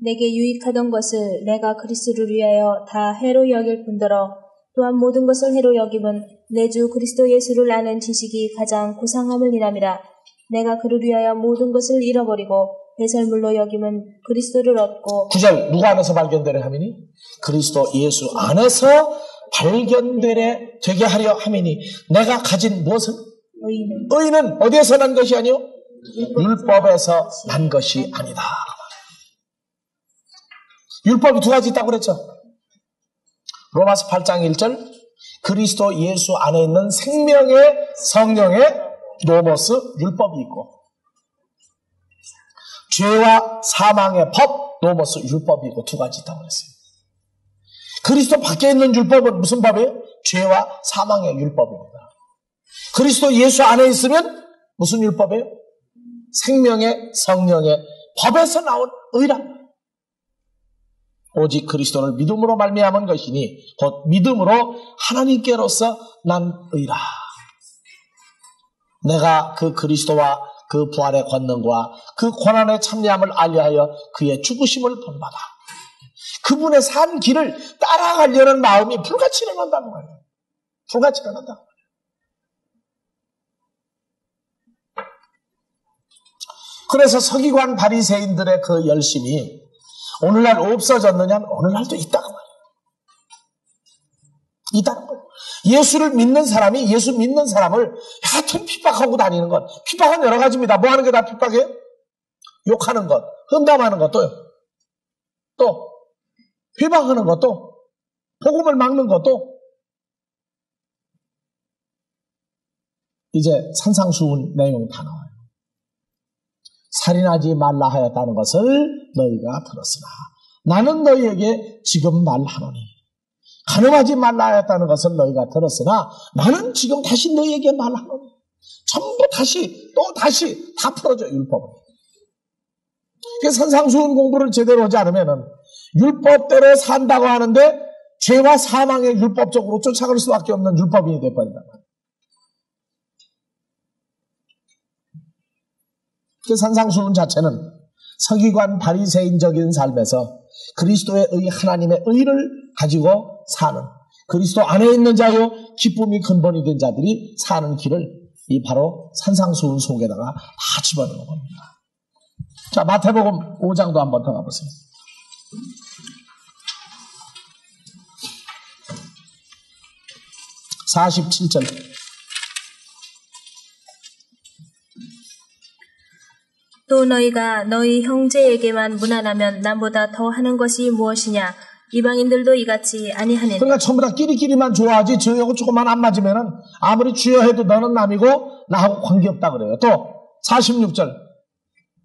내게 유익하던 것을 내가 그리스도를 위하여 다 해로 여길 뿐더러 또한 모든 것을 해로 여김은 내 주 그리스도 예수를 아는 지식이 가장 고상함을 인함이라. 내가 그를 위하여 모든 것을 잃어버리고 배설물로 여김은 그리스도를 얻고. 9절 누구 안에서 발견되려 함이니? 그리스도 예수 안에서 발견되게 되게 하려 함이니 내가 가진 무엇은? 의는 어디에서 난 것이 아니요? 율법에서 난 것이 아니다. 율법이 두 가지 있다고 그랬죠. 로마서 8장 1절 그리스도 예수 안에 있는 생명의 성령의 노모스 율법이 있고 죄와 사망의 법 노모스 율법이 있고 두 가지 있다고 그랬어요. 그리스도 밖에 있는 율법은 무슨 법이에요? 죄와 사망의 율법입니다. 그리스도 예수 안에 있으면 무슨 율법이에요? 생명의 성령의 법에서 나온 의란 오직 그리스도를 믿음으로 말미암은 것이니 곧 믿음으로 하나님께로서 난 의라. 내가 그 그리스도와 그 부활의 권능과 그 고난의 참여함을 알려하여 그의 죽으심을 본받아. 그분의 산 길을 따라가려는 마음이 불같이 일어난다는 거예요. 불같이 일어난다. 그래서 서기관 바리새인들의 그 열심이 오늘날 없어졌느냐면 오늘날도 있다고 말이에요. 있다는 거예요. 예수를 믿는 사람이 예수 믿는 사람을 하여튼 핍박하고 다니는 것. 핍박은 여러 가지입니다. 뭐 하는 게 다 핍박이에요? 욕하는 것, 험담하는 것도요. 또 회방하는 것도, 복음을 막는 것도. 이제 산상수훈 내용이 다 나와요. 살인하지 말라 하였다는 것을 너희가 들었으나 나는 너희에게 지금 말하노니 간음하지 말라 하였다는 것을 너희가 들었으나 나는 지금 다시 너희에게 말하노니. 전부 다시 또 다시 다 풀어줘요. 율법을. 산상수훈 공부를 제대로 하지 않으면 율법대로 산다고 하는데 죄와 사망의 율법적으로 쫓아갈 수밖에 없는 율법인이 되어버린단 말이에요. 그 산상수훈 자체는 서기관 바리새인적인 삶에서 그리스도의 의 하나님의 의를 가지고 사는 그리스도 안에 있는 자요 기쁨이 근본이 된 자들이 사는 길을 이 바로 산상수훈 속에다가 다 집어넣은 겁니다. 자, 마태복음 5장도 한번 더 가보세요. 47절. 또 너희가 너희 형제에게만 무난하면 남보다 더 하는 것이 무엇이냐? 이방인들도 이같이 아니하느냐. 그러니까 전부 다 끼리끼리만 좋아하지 저하고 조금만 안 맞으면은 아무리 주여 해도 너는 남이고 나하고 관계없다 그래요. 또 46절.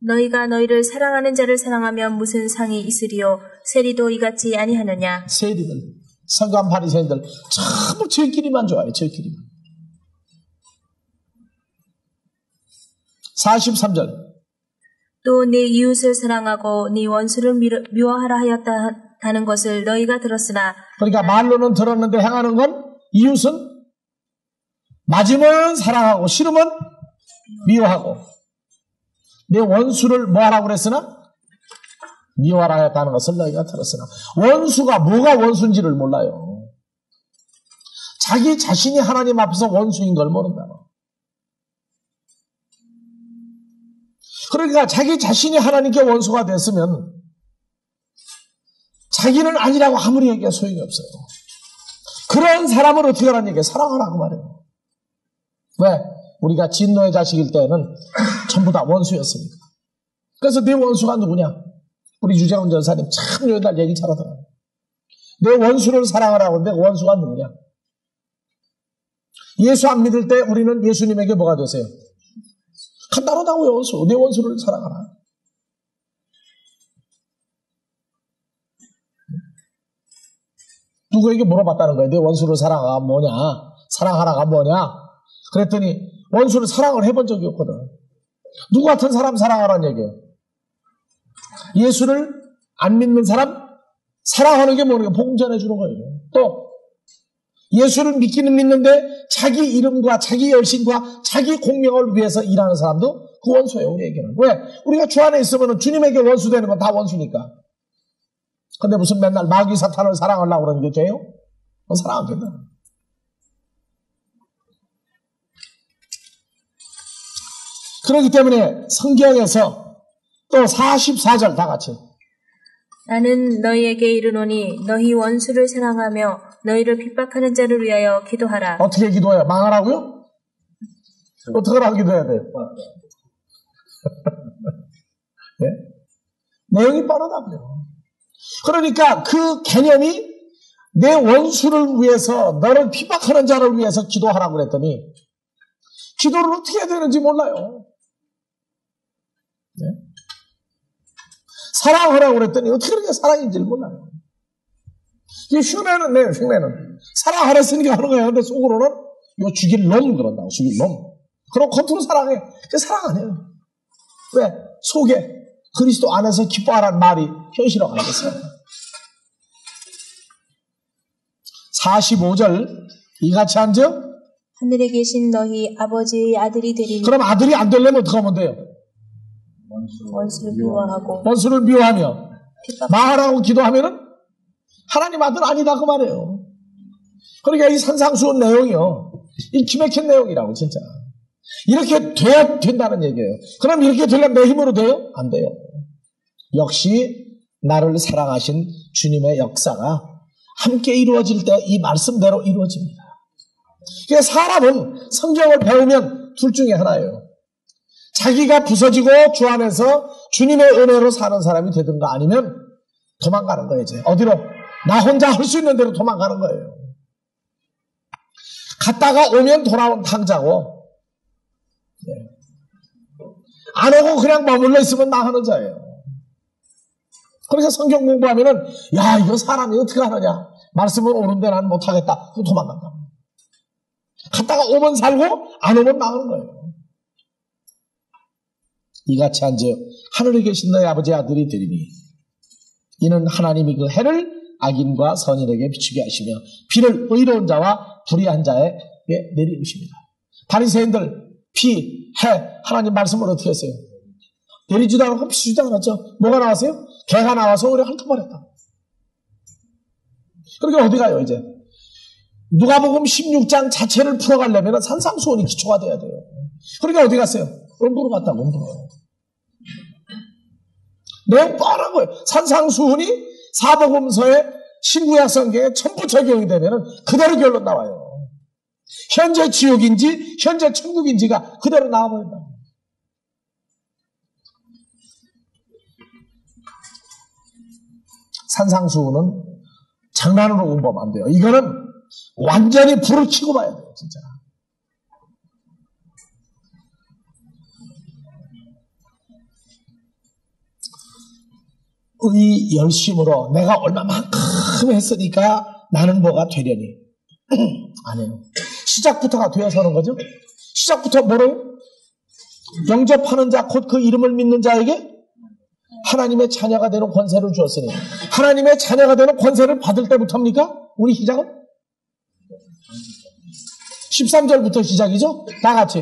너희가 너희를 사랑하는 자를 사랑하면 무슨 상이 있으리요? 세리도 이같이 아니하느냐. 세리들, 서기관 바리새인들 전부 저희끼리만 좋아해요. 저희끼리만. 43절. 또 네 이웃을 사랑하고 네 원수를 미워하라 하였다는 것을 너희가 들었으나. 그러니까 말로는 들었는데 행하는 건 이웃은 맞으면 사랑하고 싫으면 미워하고 내 원수를 뭐하라고 그랬으나 미워하라 하였다는 것을 너희가 들었으나. 원수가 뭐가 원수인지를 몰라요. 자기 자신이 하나님 앞에서 원수인 걸 모른다고. 그러니까 자기 자신이 하나님께 원수가 됐으면 자기는 아니라고 아무리 얘기해도 소용이 없어요. 그런 사람을 어떻게 하라는 얘기예요? 사랑하라고 말해요. 왜? 우리가 진노의 자식일 때는 전부 다 원수였으니까. 그래서 내 원수가 누구냐? 우리 유재훈 전사님 참 여기다 얘기 잘하더라고요. 내 원수를 사랑하라고 하는데 원수가 누구냐? 예수 안 믿을 때 우리는 예수님에게 뭐가 되세요? 간단하다고요. 원수. 내 원수를 사랑하라. 누구에게 물어봤다는 거예요. 내 원수를 사랑하라가 뭐냐? 사랑하라가 뭐냐? 그랬더니 원수를 사랑을 해본 적이 없거든. 누구 같은 사람 사랑하라는 얘기예요? 예수를 안 믿는 사람 사랑하는 게 뭐예요? 복음 전해주는 거예요. 또 예수를 믿기는 믿는데 자기 이름과 자기 열심과 자기 공명을 위해서 일하는 사람도 그 원수예요. 우리에게는. 왜? 우리가 주 안에 있으면 주님에게 원수 되는 건 다 원수니까. 근데 무슨 맨날 마귀 사탄을 사랑하려고 그러는 게 돼요? 사랑 안 된다. 그렇기 때문에 성경에서 또 44절 다 같이 나는 너희에게 이르노니 너희 원수를 사랑하며 너희를 핍박하는 자를 위하여 기도하라. 어떻게 기도해요? 망하라고요? 어떻게 하라고 기도해야 돼요? 네? 내용이 뻔하다고요. 그러니까 그 개념이 내 원수를 위해서 너를 핍박하는 자를 위해서 기도하라고 그랬더니 기도를 어떻게 해야 되는지 몰라요. 네? 사랑하라고 그랬더니 어떻게 그렇게 사랑인지를 몰라요. 이게 흉내는 내요. 흉내는 사랑하랬으니까 하는 거예요. 근데 속으로는 이거 죽일 놈 그런다고. 죽일 놈. 그럼 겉으로 사랑해. 그 사랑 안 해요. 왜? 속에 그리스도 안에서 기뻐하라는 말이 현실화가 안 됐어요. 45절 이같이 한즉 하늘에 계신 너희 아버지의 아들이 되리니. 그럼 아들이 안 되려면 어떻게 하면 돼요? 원수를 미워하고 원수를 미워하며 말하라고 기도하면은 하나님 아들 아니다 그 말이에요. 그러니까 이 산상수훈 내용이요. 이 기맥힌 내용이라고 진짜. 이렇게 돼야 된다는 얘기예요. 그럼 이렇게 되려면 내 힘으로 돼요? 안 돼요. 역시 나를 사랑하신 주님의 역사가 함께 이루어질 때 이 말씀대로 이루어집니다. 그러니까 사람은 성경을 배우면 둘 중에 하나예요. 자기가 부서지고 주 안에서 주님의 은혜로 사는 사람이 되든가 아니면 도망가는 거예요. 이제 어디로? 나 혼자 할 수 있는 대로 도망가는 거예요. 갔다가 오면 돌아온 탕자고 안 오고 그냥 머물러 있으면 나가는 자예요. 그래서 성경 공부하면은 야 이거 사람이 어떻게 하느냐. 말씀은 오는데 난 못하겠다. 그럼 도망간다. 갔다가 오면 살고 안 오면 나가는 거예요. 이같이 한즉 하늘에 계신 너희 아버지의 아들이 되리니 이는 하나님이 그 해를 악인과 선인에게 비추게 하시며 비를 의로운 자와 불의한 자에게 내리우십니다. 바리새인들 비, 해 하나님 말씀을 어떻게 했어요? 내리지도 않고 비추지도 않았죠. 뭐가 나왔어요? 개가 나와서 오래 핥아버렸다. 그러니까 어디 가요 이제? 누가복음 16장 자체를 풀어가려면 산상수훈이 기초가 돼야 돼요. 그러니까 어디 갔어요? 음부로 갔다고. 음부로. 내용 뻔한 거예요. 산상수훈이 사복음서의 신구약 성경에 전부 적용이 되면 그대로 결론 나와요. 현재 지옥인지 현재 천국인지가 그대로 나와버린다. 산상수훈은 장난으로 공부하면 안 돼요. 이거는 완전히 불을 켜고 봐야 돼요. 진짜. 의 열심으로 내가 얼마만큼 했으니까 나는 뭐가 되려니. 아니에요. 시작부터가 되어서는 거죠. 시작부터 뭐래요? 영접하는 자, 곧 그 이름을 믿는 자에게 하나님의 자녀가 되는 권세를 주었으니 하나님의 자녀가 되는 권세를 받을 때부터입니까? 우리 시작은? 13절부터 시작이죠? 다 같이.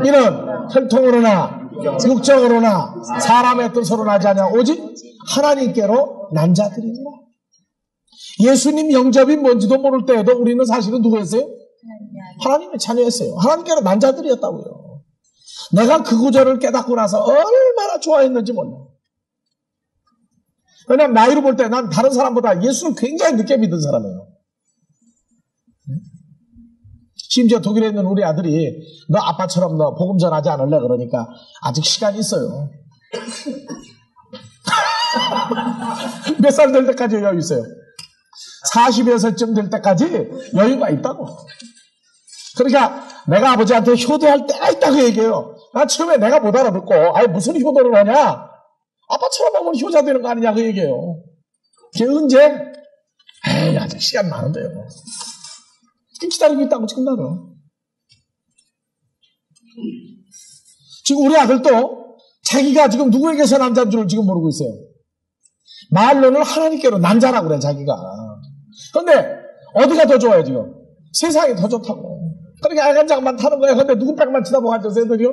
이는 혈통으로나 육적으로나 사람의 뜻으로 나지 않냐 오직 하나님께로 난 자들이니라. 예수님 영접이 뭔지도 모를 때에도 우리는 사실은 누구였어요? 하나님의 자녀였어요. 하나님께로 난 자들이었다고요. 내가 그 구절을 깨닫고 나서 얼마나 좋아했는지 몰라. 왜냐하면 나이로 볼 때 난 다른 사람보다 예수를 굉장히 늦게 믿은 사람이에요. 심지어 독일에 있는 우리 아들이 너 아빠처럼 너 복음 전하지 않을래? 그러니까 아직 시간이 있어요. 몇 살 될 때까지 여유 있어요? 40여살쯤 될 때까지 여유가 있다고. 그러니까 내가 아버지한테 효도할 때가 있다고 얘기해요. 나 처음에 내가 못 알아듣고 아니 무슨 효도를 하냐? 아빠처럼 하면 효자 되는 거 아니냐 그 얘기해요. 그게 언제? 에이 아직 시간 많은데요. 기다리고 있다고 지금 나는. 지금 우리 아들도 자기가 지금 누구에게서 남자인 줄 지금 모르고 있어요. 말로는 하나님께로 남자라고 그래 자기가. 그런데 어디가 더 좋아요 지금? 세상이 더 좋다고. 그러니까 알간장만 타는 거야. 근데 누구 백만 치다보고 앉아서 애들이요?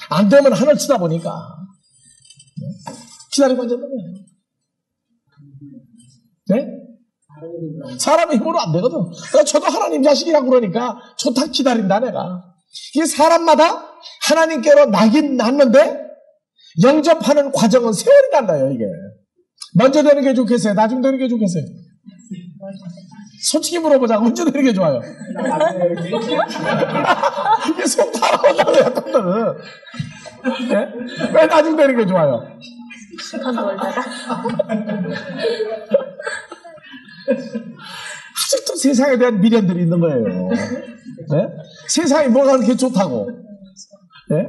안 되면 하늘 치다 보니까 기다리고 앉았는 거예요. 네? 사람의 힘으로 안 되거든. 그러니까 저도 하나님 자식이라고 그러니까 좋다 기다린다 내가. 이게 사람마다 하나님께로 나긴 났는데 영접하는 과정은 세월이 간다요 이게. 먼저 되는 게 좋겠어요? 나중 되는 게 좋겠어요? 솔직히 물어보자. 먼저 되는 게 좋아요? 이게 속 달아온다고요 똥들은. 네? 왜 나중 되는 게 좋아요? 아직도 세상에 대한 미련들이 있는 거예요. 네? 세상이 뭐가 그렇게 좋다고. 네?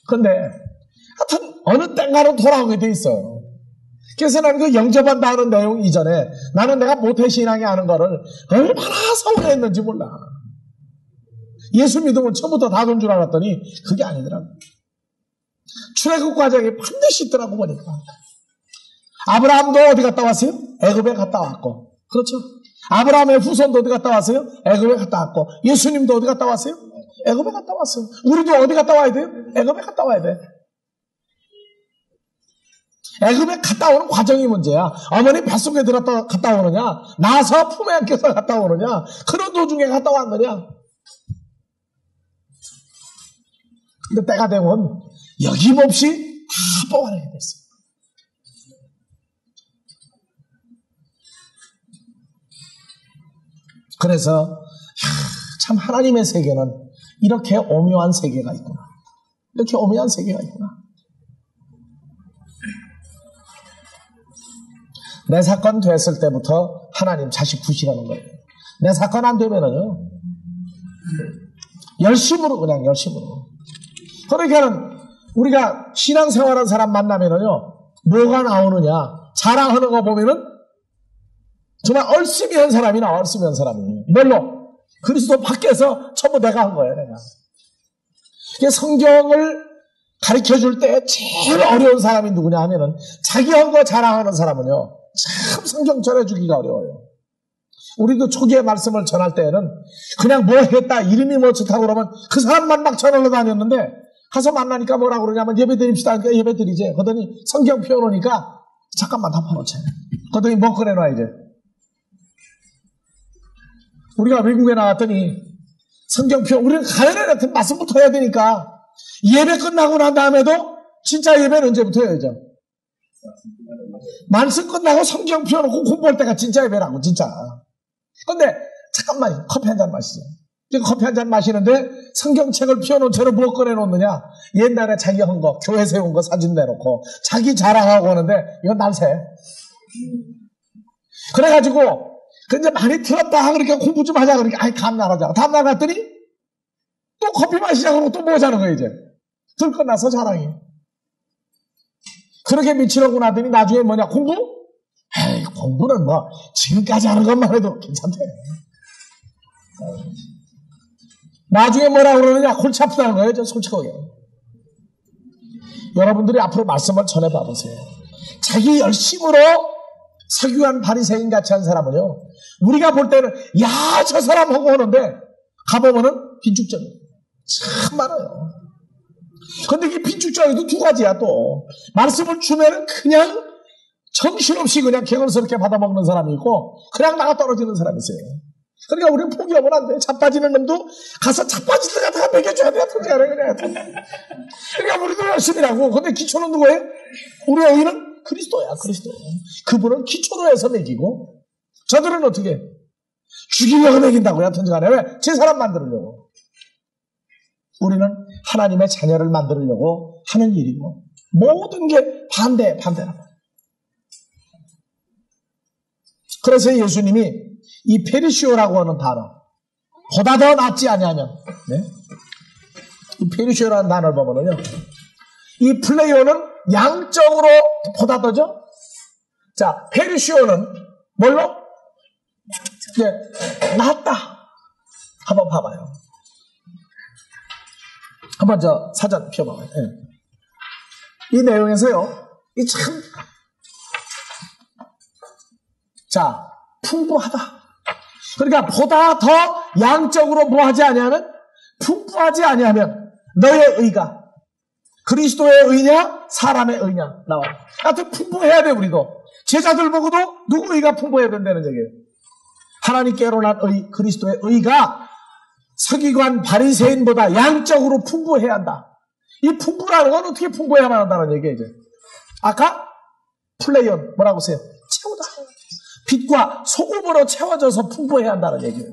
근데 하여튼 어느 땐가는 돌아오게 돼 있어요. 그래서 나는 그 영접한다 하는 내용 이전에 나는 내가 모태신앙이 하는 거를 얼마나 서운했는지 몰라. 예수 믿으면 처음부터 다 돈 줄 알았더니 그게 아니더라고. 출애굽 과정이 반드시 있더라고 보니까. 아브라함도 어디 갔다 왔어요? 애굽에 갔다 왔고. 그렇죠? 아브라함의 후손도 어디 갔다 왔어요? 애굽에 갔다 왔고. 예수님도 어디 갔다 왔어요? 애굽에 갔다 왔어요. 우리도 어디 갔다 와야 돼요? 애굽에 갔다 와야 돼. 애굽에 갔다 오는 과정이 문제야. 어머니 뱃속에 들었다 갔다 오느냐, 나서 품에 안겨서 갔다 오느냐, 그런 도중에 갔다 왔느냐. 근데 때가 되면 여김없이 다 뽑아내게 됐어요. 그래서 참 하나님의 세계는 이렇게 오묘한 세계가 있구나. 이렇게 오묘한 세계가 있구나. 내 사건 됐을 때부터 하나님 자식 구시라는 거예요. 내 사건 안 되면은요, 열심으로 그냥 열심으로. 그러니까는 우리가 신앙생활한 사람 만나면은요, 뭐가 나오느냐, 자랑하는 거 보면은 정말 얼씨미 한 사람이 나와. 얼씨미 한 사람이. 뭘로? 그리스도 밖에서 전부 내가 한 거예요. 내가. 이게 성경을 가르쳐줄 때 제일 어려운 사람이 누구냐 하면은 자기 한 거 자랑하는 사람은요, 참 성경 전해주기가 어려워요. 우리도 초기에 말씀을 전할 때에는 그냥 뭐 했다, 이름이 뭐 좋다고 그러면 그 사람만 막 전하러 다녔는데 가서 만나니까 뭐라고 그러냐면 예배 드립시다. 그러니까 예배 드리지. 그러더니 성경 펴놓으니까 잠깐만 덮어놓자. 그러더니 뭐 꺼내놔 이제. 우리가 외국에 나왔더니 성경표, 우리는 가연의 같은 말씀부터 해야 되니까 예배 끝나고 난 다음에도 진짜 예배는 언제부터 해야죠? 말씀 끝나고 성경 펴놓고 공부할 때가 진짜 예배라고, 진짜. 근데 잠깐만 커피 한 잔 마시죠. 커피 한 잔 마시는데 성경책을 펴놓은 채로 뭐 꺼내놓느냐? 옛날에 자기 한 거, 교회 세운 거 사진 내놓고 자기 자랑하고 하는데 이건 날새. 그래가지고 근데 많이 틀었다. 그러니까 공부 좀 하자. 그러니까 아이 다음날 하자. 다음날 갔더니 또 커피 마시자. 그러고 또 뭐 하자는 거야 이제. 들 끝나서 자랑이. 그렇게 미치려고 나더니 나중에 뭐냐, 공부? 에이, 공부는 뭐 지금까지 하는 것만 해도 괜찮대. 나중에 뭐라 그러느냐, 골치 아프다는 거예요. 저 솔직하게. 여러분들이 앞으로 말씀을 전해봐 보세요. 자기 열심으로 석유한 바리새인 같이 한 사람은요, 우리가 볼 때는 야, 저 사람 하고 오는데 가보면은 빈축점이 참 많아요. 근데 이 빈축점에도 두 가지야. 또 말씀을 주면은 그냥 정신없이 그냥 개걸스럽게 받아먹는 사람이 있고 그냥 나가 떨어지는 사람이 있어요. 그러니까 우리는 포기하면 안 돼. 자빠지는 놈도 가서 자빠질 때 갖다가 먹여줘야 돼. 그러니까 우리도 열심히 하고. 근데 기초는 누구예요? 우리의 의는 그리스도야. 그리스도야. 그분은 기초로 해서 먹이고, 저들은 어떻게 해? 죽이려고 먹인다고요. 던지간에. 왜? 제 사람 만들려고. 우리는 하나님의 자녀를 만들려고 하는 일이고, 모든 게 반대란 말이에요. 그래서 예수님이 이 페리시오라고 하는 단어, 보다 더 낫지 아니하면, 네? 이 페리시오라는 단어를 보면요, 이 플레이어는 양적으로 보다 더죠. 자, 페리시오는 뭘로? 네, 낫다. 한번 봐봐요. 한번 저 사전 펴봐봐요. 네. 이 내용에서요, 이 참, 자, 풍부하다. 그러니까 보다 더 양적으로 뭐하지 아니하면, 풍부하지 아니하면 너의 의가 그리스도의 의냐 사람의 의냐 나와. 하여튼 풍부해야 돼. 우리도 제자들 보고도 누구 의가 풍부해야 된다는 얘기예요. 하나님께로 난 의, 그리스도의 의가 서기관 바리새인보다 양적으로 풍부해야 한다. 이 풍부라는 건 어떻게 풍부해야만 한다는 얘기예요. 이제 아까 플레이언 뭐라고 했어요? 채우다. 빛과 소금으로 채워져서 풍부해야 한다는 얘기예요.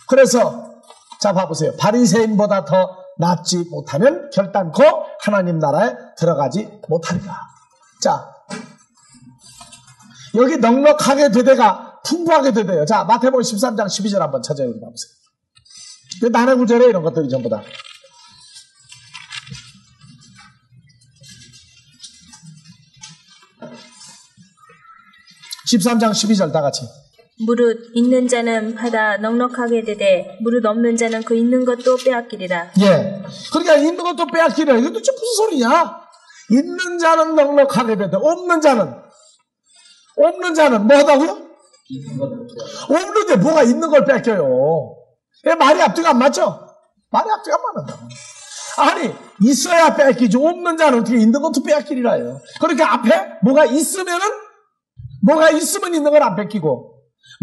그래서 자 봐보세요. 바리새인보다 더 낫지 못하면 결단코 하나님 나라에 들어가지 못하리라. 자, 여기 넉넉하게 되대가 풍부하게 되대요. 자, 마태복음 13장 12절 한번 찾아요. 봐보세요. 그 나는 구절에 이런 것들이 전부 다. 13장 12절 다 같이. 무릇 있는 자는 받아 넉넉하게 되되 무릇 없는 자는 그 있는 것도 빼앗기리라. 예. 그러니까 있는 것도 빼앗기리라. 이것도 무슨 소리냐? 있는 자는 넉넉하게 되되 없는 자는 뭐 하다고요? 없는데 뭐가 있는 걸 뺏겨요. 말이 앞뒤가 안 맞죠? 말이 앞뒤가 안 맞는다고. 아니 있어야 뺏기지. 없는 자는 어떻게 있는 것도 빼앗기리라요. 그러니까 앞에 뭐가 있으면 있는 걸 안 뺏기고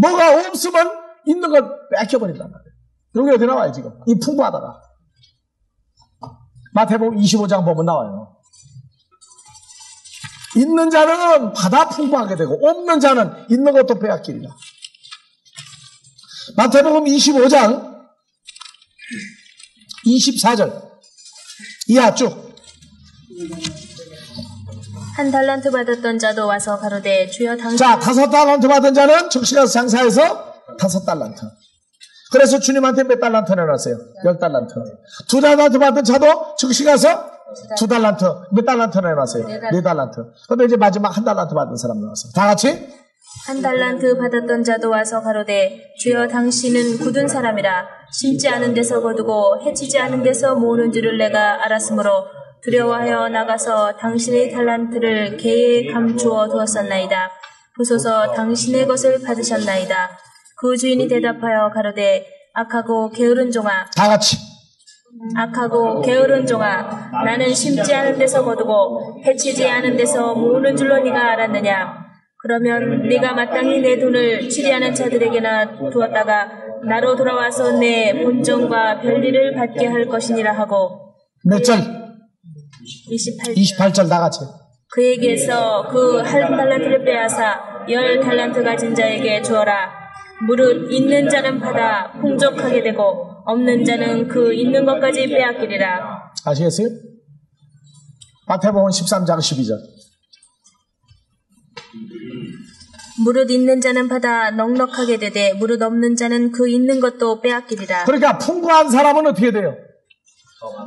뭐가 없으면 있는 걸 뺏겨버린단 말이에요. 여기 어디 나와요 지금? 이 풍부하다가 마태복음 25장 보면 나와요. 있는 자는 받아 풍부하게 되고 없는 자는 있는 것도 빼앗기리라. 마태복음 25장 24절 이하 쭉. 한 달란트 받았던 자도 와서 가로되 주여 당신. 자, 5달란트 받은 자는 즉시 가서 장사해서 5달란트. 그래서 주님한테 몇 달란트 내놨어요? 10달란트. 2달란트 받은 자도 즉시 가서 2달란트. 몇 달란트 내놨어요? 4달란트. 근데 이제 마지막 1달란트 받은 사람 나왔어요. 다 같이? 한 달란트 받았던 자도 와서 가로되 주여 당신은 굳은 사람이라 심지 않은 데서 거두고 해치지 않은 데서 모으는 줄을 내가 알았으므로 두려워하여 나가서 당신의 달란트를 개에 감추어 두었었나이다. 보소서 당신의 것을 받으셨나이다. 그 주인이 대답하여 가로되 악하고 게으른 종아. 다 같이. 악하고 게으른 종아, 나는 심지 않은 데서 거두고 해치지 않은 데서 모으는 줄로 네가 알았느냐. 그러면 네가 마땅히 내 돈을 취리하는 자들에게나 두었다가 나로 돌아와서 내 본전과 별일을 받게 할 것이니라 하고. 몇 절? 28절 다 같이. 그에게서 그 한 달란트를 빼앗아 10달란트 가진 자에게 주어라. 무릇 있는 자는 받아 풍족하게 되고 없는 자는 그 있는 것까지 빼앗기리라. 아시겠어요? 마태복음 13장 12절. 무릇 있는 자는 받아 넉넉하게 되되 무릇 없는 자는 그 있는 것도 빼앗기리라. 그러니까 풍부한 사람은 어떻게 돼요?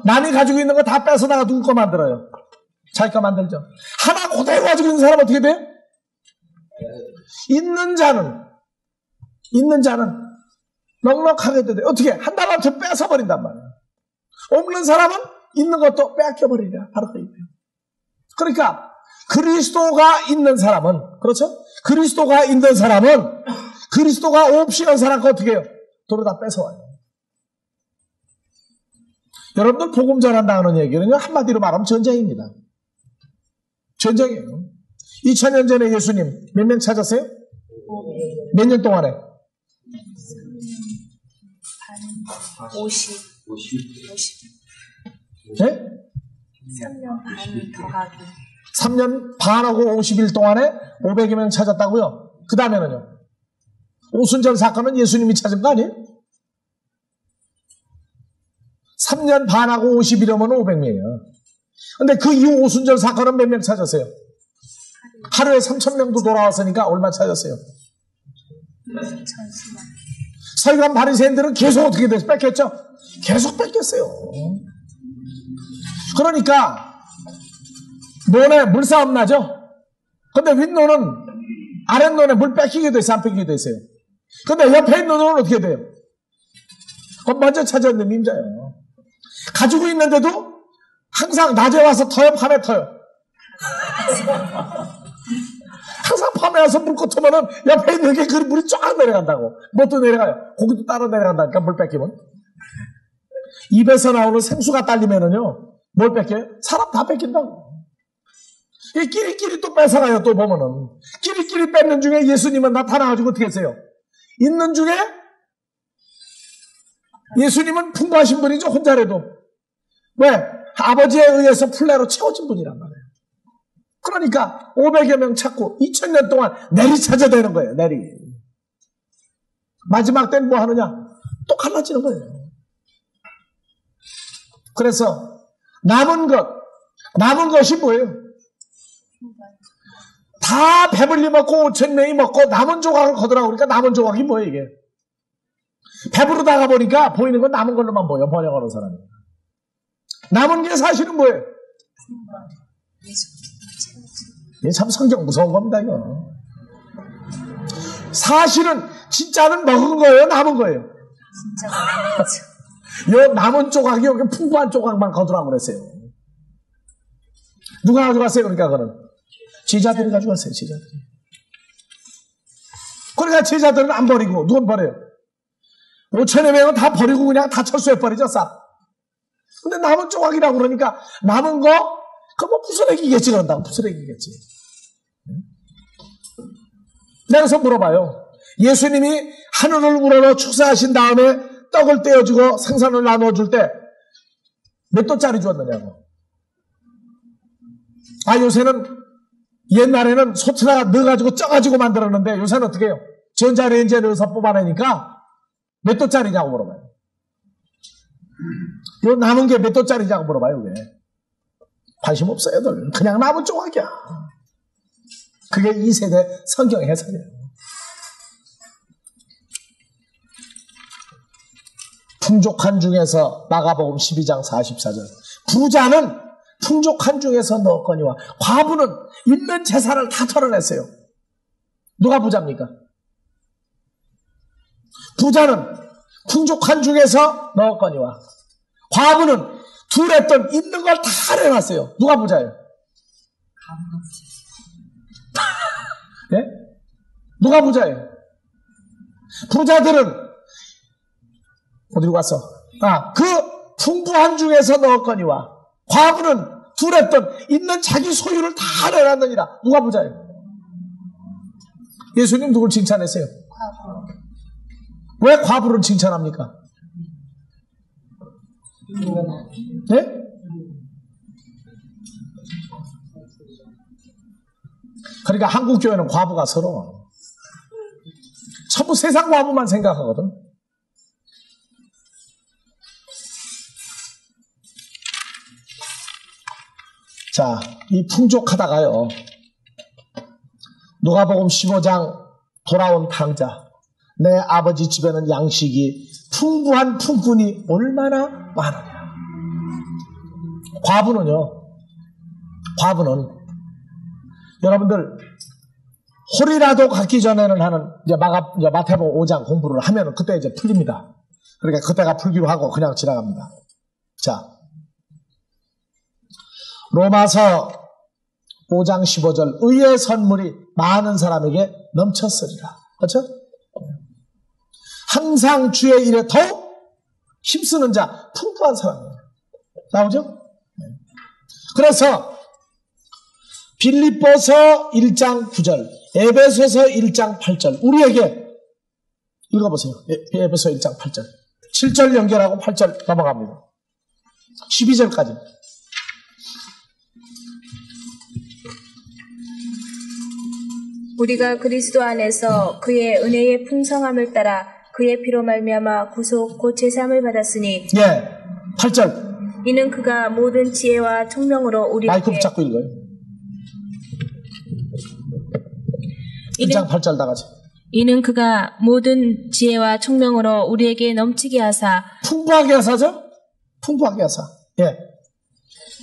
남이 가지고 있는 거 다 뺏어다가 누구 거 만들어요? 자기 거 만들죠. 하나 그대로 가지고 있는 사람은 어떻게 돼요? 있는 자는 넉넉하게 되되 어떻게? 한 달란트 뺏어버린단 말이에요. 없는 사람은 있는 것도 빼앗겨버리냐. 바로 그 얘기예요. 그러니까 그리스도가 있는 사람은, 그렇죠? 그리스도가 있는 사람은 그리스도가 없이는 사람과 어떻게 해요? 도로 다 뺏어와요. 여러분들 복음 전한다는 얘기는 한마디로 말하면 전쟁입니다. 전쟁이에요. 2000년 전에 예수님 몇 명 찾았어요? 몇 년 동안에? 50. 50. 네? 3년 반 더하기. 3년 반하고 50일 동안에 500여 명 찾았다고요? 그 다음에는요? 오순절 사건은 예수님이 찾은 거 아니에요? 3년 반하고 50일이면 500명이에요. 근데 그 이후 오순절 사건은 몇 명 찾았어요? 하루에 3,000명도 돌아왔으니까 얼마 찾았어요? 서기관 바리새인들은 계속 어떻게 됐어요? 뺏겼죠? 계속 뺏겼어요. 그러니까 논에 물싸움 나죠? 근데 윗논은 아랫논에 물 뺏기게 됐어요? 안 뺏기게 됐어요? 근데 옆에 있는 논은 어떻게 돼요? 그건 먼저 찾아낸 임자예요. 가지고 있는데도 항상 낮에 와서 터요? 밤에 터요? 항상 밤에 와서 물고 터면은 옆에 있는 게 그 물이 쫙 내려간다고. 뭣도 내려가요? 고기도 따로 내려간다니까, 물 뺏기면. 입에서 나오는 생수가 딸리면은요, 뭘 뺏겨요? 사람 다 뺏긴다고. 이 끼리끼리 또 뺏어가요, 또 보면은. 끼리끼리 뺏는 중에 예수님은 나타나가지고 어떻게 했어요? 있는 중에 예수님은 풍부하신 분이죠, 혼자라도. 왜? 아버지에 의해서 풀레로 채워진 분이란 말이에요. 그러니까 500여 명 찾고 2000년 동안 내리 찾아야 되는 거예요, 내리. 마지막 때는 뭐 하느냐? 또 갈라지는 거예요. 그래서 남은 것이 뭐예요? 다 배불리 먹고 5,000명이 먹고 남은 조각을 거두라고 그러니까 남은 조각이 뭐예요, 이게? 배부르다가 보니까 보이는 건 남은 걸로만 보여, 번역하는 사람이. 남은 게 사실은 뭐예요? 이게 참 성경 무서운 겁니다, 이거. 사실은 진짜는 먹은 거예요, 남은 거예요? 진짜가 남은 거죠. 요 남은 조각이 여기 풍부한 조각만 거두라고 그랬어요. 누가 가져갔어요? 그러니까 그는 제자들이 가져갔어요, 제자들이. 그러니까 제자들은 안 버리고 누군 버려요? 5천여 명은 다 버리고 그냥 다 철수해버리죠, 싹. 근데 남은 조각이라고 그러니까 남은 거 그거 뭐 부스러기겠지, 그런다고. 부스러기겠지. 내가서 물어봐요. 예수님이 하늘을 우러러 축사하신 다음에 떡을 떼어주고 생선을 나눠줄 때 몇 도짜리 주었느냐고. 아, 요새는 옛날에는 소트라가 넣어가지고 쪄가지고 만들었는데 요새는 어떻게 해요? 전자레인지에 넣어서 뽑아내니까 몇 도짜리냐고 물어봐요. 요 남은 게 몇 도짜리냐고 물어봐요, 왜? 관심 없어요, 들. 그냥 남은 조각이야. 그게 이 세대 성경 해석이에요. 풍족한 중에서 마가복음 12장 44절. 부자는 풍족한 중에서 넣었거니와 과부는 있는 재산을 다 털어냈어요. 누가 부자입니까? 부자는 풍족한 중에서 넣었거니와 과부는 둘했던 있는 걸 다 내놨어요. 누가 부자예요? 네? 누가 부자예요? 부자들은 어디로 갔어? 그 풍부한 중에서 넣었거니와 과부는 둘했던 있는 자기 소유를 다 내놨느니라. 누가 부자예요? 예수님 누굴 칭찬했어요? 과부. 왜 과부를 칭찬합니까? 네? 그러니까 한국 교회는 과부가 서러워. 전부 세상 과부만 생각하거든. 자, 이 풍족하다가요. 누가복음 15장 돌아온 탕자. 내 아버지 집에는 양식이 풍부한 품꾼이 얼마나 많으냐. 과부는 여러분들 홀이라도 갖기 전에는 하는 이제 마태복음 5장 공부를 하면 그때 이제 풀립니다. 그러니까 그때가 풀기로 하고 그냥 지나갑니다. 자, 로마서 5장 15절 의의 선물이 많은 사람에게 넘쳤으리라. 그렇죠? 항상 주의 일에 더욱 힘쓰는 자, 풍부한 사람이에요. 나오죠? 그래서 빌립보서 1장 9절, 에베소서 1장 8절 우리에게 읽어보세요. 에베소 1장 8절 7절 연결하고 8절 넘어갑니다. 12절까지. 우리가 그리스도 안에서 그의 은혜의 풍성함을 따라 그의 피로 말미암아 구속 곧 제사함을 받았으니 예, 8절. 이는 그가 모든 지혜와 총명으로 우리에게 마이크 붙잡고 읽어요. 1장 8절 다 같이. 이는 그가 모든 지혜와 총명으로 우리에게 넘치게 하사 풍부하게 하사죠? 풍부하게 하사. 예.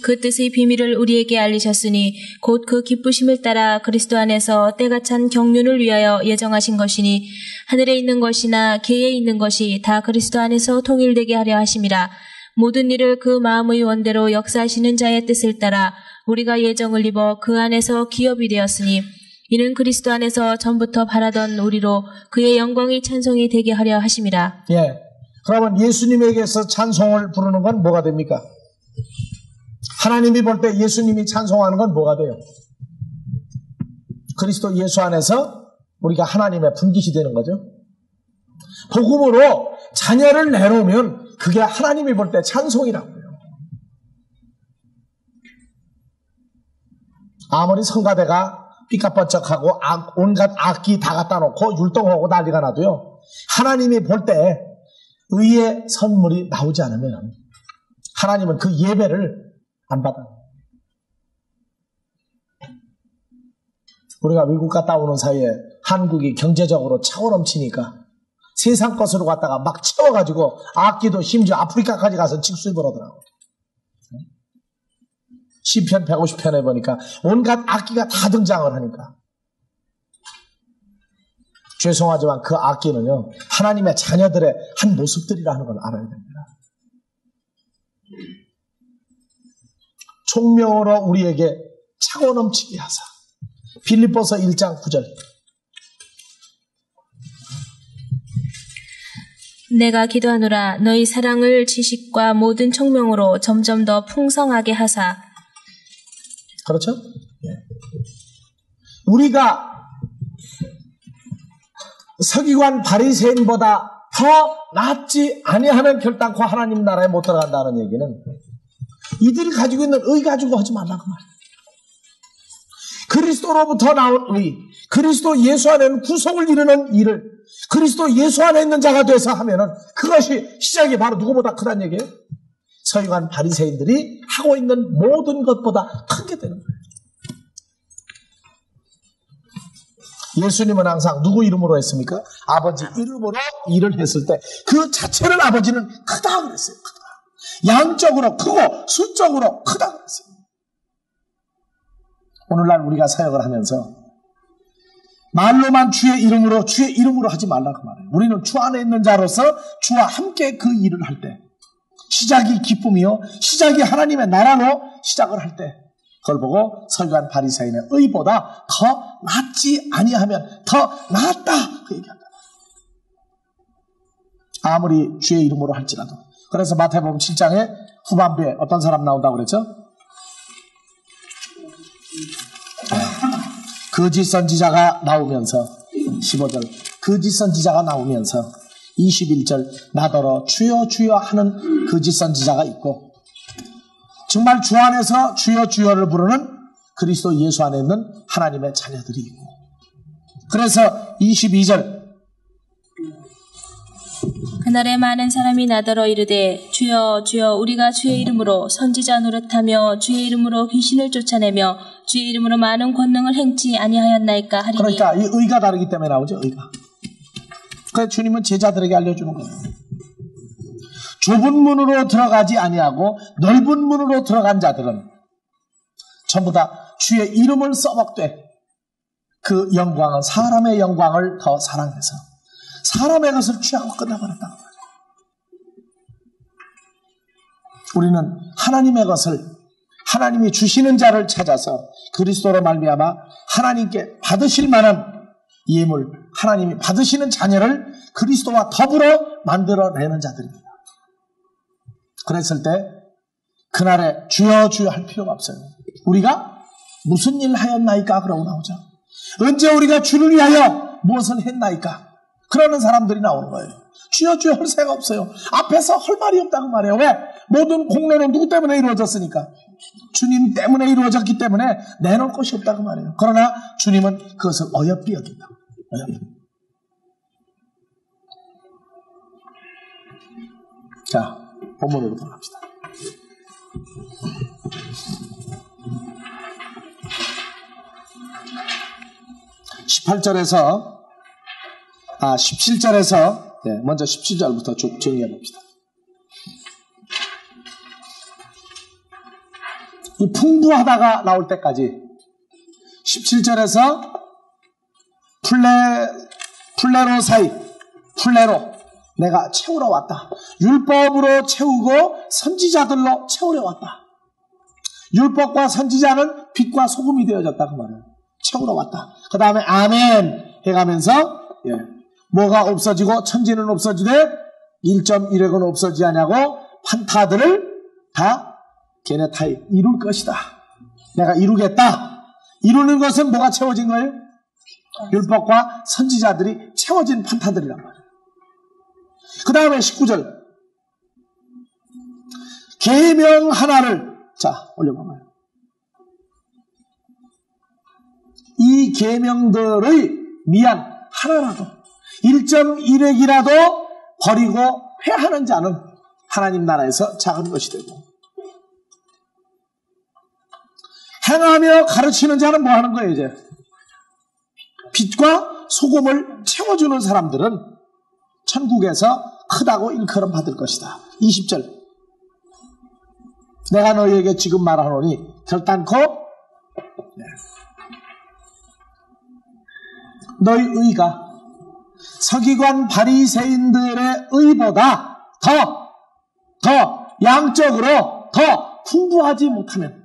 그 뜻의 비밀을 우리에게 알리셨으니 곧 그 기쁘심을 따라 그리스도 안에서 때가 찬 경륜을 위하여 예정하신 것이니 하늘에 있는 것이나 계에 있는 것이 다 그리스도 안에서 통일되게 하려 하심이라. 모든 일을 그 마음의 원대로 역사하시는 자의 뜻을 따라 우리가 예정을 입어 그 안에서 기업이 되었으니 이는 그리스도 안에서 전부터 바라던 우리로 그의 영광이 찬송이 되게 하려 하심이라. 예. 그러면 예수님에게서 찬송을 부르는 건 뭐가 됩니까? 하나님이 볼 때 예수님이 찬송하는 건 뭐가 돼요? 그리스도 예수 안에서 우리가 하나님의 분깃이 되는 거죠. 복음으로 자녀를 내놓으면 그게 하나님이 볼 때 찬송이라고요. 아무리 성가대가 삐까뻔쩍하고 온갖 악기 다 갖다 놓고 율동하고 난리가 나도요. 하나님이 볼 때 의의 선물이 나오지 않으면 하나님은 그 예배를 안 받아요. 우리가 외국 갔다 오는 사이에 한국이 경제적으로 차고 넘치니까 세상 것으로 갔다가 막 채워가지고 악기도 심지어 아프리카까지 가서 직수입을 하더라고요. 시편 150편에 보니까 온갖 악기가 다 등장을 하니까 죄송하지만 그 악기는요 하나님의 자녀들의 한 모습들이라는 걸 알아야 됩니다. 총명으로 우리에게 차고 넘치게 하사. 빌립보서 1장 9절. 내가 기도하노라 너희 사랑을 지식과 모든 총명으로 점점 더 풍성하게 하사. 그렇죠? 예. 우리가 서기관 바리새인보다 더 낫지 아니하면 결단코 하나님 나라에 못 들어간다는 얘기는 이들이 가지고 있는 의 가지고 하지 말라고 말이에요. 그리스도로부터 나온 의, 그리스도 예수 안에는 구속을 이루는 일을 그리스도 예수 안에 있는 자가 돼서 하면은 그것이 시작이 바로 누구보다 크다는 얘기예요. 서기관 바리새인들이 하고 있는 모든 것보다 큰 게 되는 거예요. 예수님은 항상 누구 이름으로 했습니까? 아버지 이름으로 일을 했을 때 그 자체를 아버지는 크다 그랬어요. 크다. 양적으로 크고 수적으로 크다 그랬어요. 오늘날 우리가 사역을 하면서 말로만 주의 이름으로 하지 말라고 말해요. 우리는 주 안에 있는 자로서 주와 함께 그 일을 할 때 시작이 기쁨이요 시작이 하나님의 나라로 시작을 할 때 그걸 보고 서기관 바리새인의 의보다 더 낫지 아니하면 더 낫다 그 얘기한다. 아무리 주의 이름으로 할지라도. 그래서 마태복음 7장에 후반부에 어떤 사람 나온다고 그랬죠? 거짓 선지자가 나오면서 15절 거짓 선지자가 나오면서 21절 나더러 주여 주여 하는 거짓 선지자가 있고 정말 주 안에서 주여 주여를 부르는 그리스도 예수 안에 있는 하나님의 자녀들이 있고 그래서 22절 그날에 많은 사람이 나더러 이르되 주여 주여 우리가 주의 이름으로 선지자 노릇하며 주의 이름으로 귀신을 쫓아내며 주의 이름으로 많은 권능을 행치 아니하였나이까 하리니. 그러니까 이 의가 다르기 때문에 나오죠. 의가. 그래서 주님은 제자들에게 알려주는 거예요. 좁은 문으로 들어가지 아니하고 넓은 문으로 들어간 자들은 전부 다 주의 이름을 써먹되 그 영광은 사람의 영광을 더 사랑해서 사람의 것을 취하고 끝나버렸다고 말이에요. 우리는 하나님의 것을 하나님이 주시는 자를 찾아서 그리스도로 말미암아 하나님께 받으실 만한 예물 하나님이 받으시는 자녀를 그리스도와 더불어 만들어내는 자들입니다. 그랬을 때 그날에 주여 주여 할 필요가 없어요. 우리가 무슨 일 하였나이까 그러고 나오죠. 언제 우리가 주를 위하여 무엇을 했나이까 그러는 사람들이 나오는 거예요. 주여 주여 할 새가 없어요. 앞에서 할 말이 없다고 말해요. 왜? 모든 공로는 누구 때문에 이루어졌으니까. 주님 때문에 이루어졌기 때문에 내놓을 것이 없다고 말해요. 그러나 주님은 그것을 어여삐 여긴다고. 어여삐. 자, 본문으로 돌아갑시다. 17절에서 먼저 17절부터 쭉 정리해 봅시다. 이 풍부하다가 나올 때까지 17절에서 플레로 내가 채우러 왔다. 율법으로 채우고 선지자들로 채우려 왔다. 율법과 선지자는 빛과 소금이 되어졌다 그 말이에요. 채우러 왔다. 그 다음에 아멘 해가면서 뭐가 없어지고 천지는 없어지되 1.1핵은 없어지지 않냐고 판타들을 다 걔네 다 이룰 것이다. 내가 이루겠다. 이루는 것은 뭐가 채워진 거예요? 율법과 선지자들이 채워진 판타들이란 말이에요. 그 다음에 19절 계명 하나를 올려봐봐요. 이 계명들의 미안 하나라도 1.1핵이라도 버리고 회하는 자는 하나님 나라에서 작은 것이 되고 행하며 가르치는 자는 뭐 하는 거예요? 이제 빛과 소금을 채워주는 사람들은 천국에서 크다고 일컬음 받을 것이다. 20절 내가 너희에게 지금 말하노니 결단코 너희 의가 서기관 바리새인들의 의보다 더 양적으로 더 풍부하지 못하면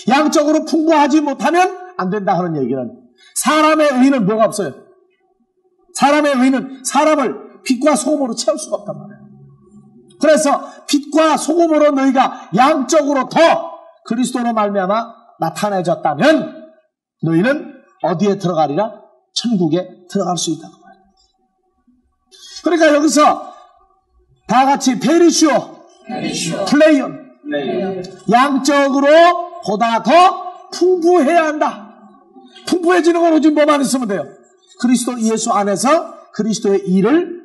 양적으로 풍부하지 못하면 안 된다 하는 얘기는 사람의 의는 뭐가 없어요? 사람의 의는 사람을 빛과 소금으로 채울 수가 없단 말이에요. 그래서 빛과 소금으로 너희가 양적으로 더 그리스도로 말미암아 나타내졌다면 너희는 어디에 들어가리라? 천국에 들어갈 수 있다고 말이에요. 그러니까 여기서 다 같이 페리시오, 플레이온 양적으로 보다 더 풍부해야 한다. 풍부해지는 건 오직 뭐만 있으면 돼요? 그리스도 예수 안에서 그리스도의 일을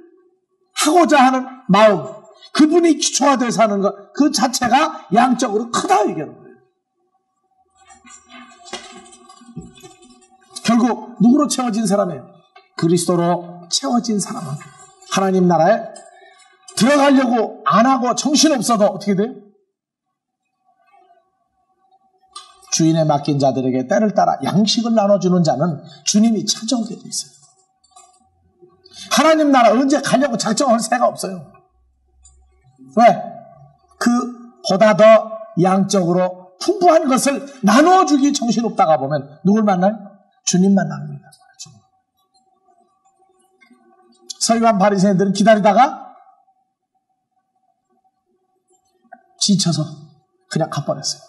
하고자 하는 마음, 그분이 기초가 돼서 하는 것, 그 자체가 양적으로 크다 얘기하는 거예요. 결국 누구로 채워진 사람이에요? 그리스도로 채워진 사람은 하나님 나라에 들어가려고 안 하고 정신없어도 어떻게 돼요? 주인에 맡긴 자들에게 때를 따라 양식을 나눠주는 자는 주님이 찾아오게 돼 있어요. 하나님 나라 언제 가려고 작정할 새가 없어요. 왜? 그 보다 더 양적으로 풍부한 것을 나눠주기 정신없다가 보면 누굴 만나요? 주님 만납니다. 서기관 바리새인들은 기다리다가 지쳐서 그냥 가버렸어요.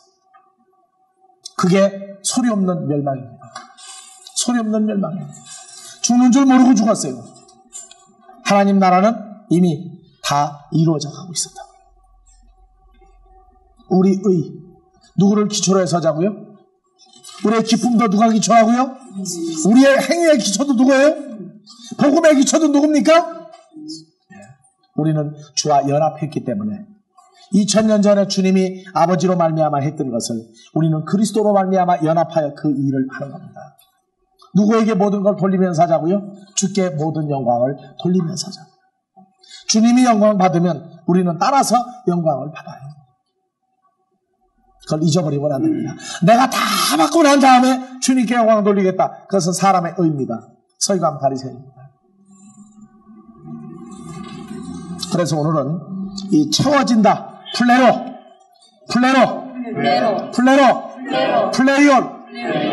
그게 소리 없는 멸망입니다. 소리 없는 멸망입니다. 죽는 줄 모르고 죽었어요. 하나님 나라는 이미 다 이루어져 가고 있었다. 우리 의 누구를 기초로 해서 자고요? 우리의 기쁨도 누가 기초하고요? 우리의 행위의 기초도 누구예요? 복음의 기초도 누굽니까? 우리는 주와 연합했기 때문에 2000년 전에 주님이 아버지로 말미암아 했던 것을 우리는 그리스도로 말미암아 연합하여 그 일을 하는 겁니다. 누구에게 모든 걸 돌리면서 하자고요? 주께 모든 영광을 돌리면서 하자. 주님이 영광 받으면 우리는 따라서 영광을 받아요. 그걸 잊어버리면 안 됩니다. 내가 다 받고 난 다음에 주님께 영광을 돌리겠다. 그것은 사람의 의입니다. 서기관 바리새인입니다. 그래서 오늘은 이 채워진다. 플레이온,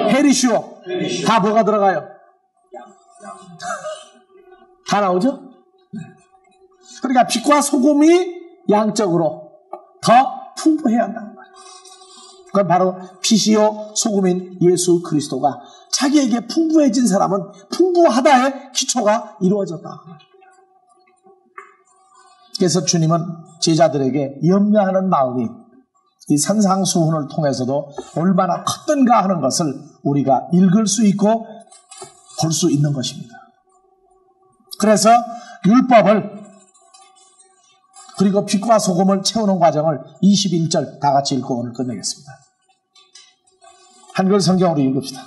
헤리시오 다 뭐가 들어가요? 다 나오죠? 그러니까 빛과 소금이 양적으로 더 풍부해야 한다는 말이에요. 그건 바로 빛이요 소금인 예수 그리스도가 자기에게 풍부해진 사람은 풍부하다의 기초가 이루어졌다. 그래서 주님은 제자들에게 염려하는 마음이 이 산상수훈을 통해서도 얼마나 컸던가 하는 것을 우리가 읽을 수 있고 볼 수 있는 것입니다. 그래서 율법을 그리고 빛과 소금을 채우는 과정을 21절 다 같이 읽고 오늘 끝내겠습니다. 한글 성경으로 읽읍시다.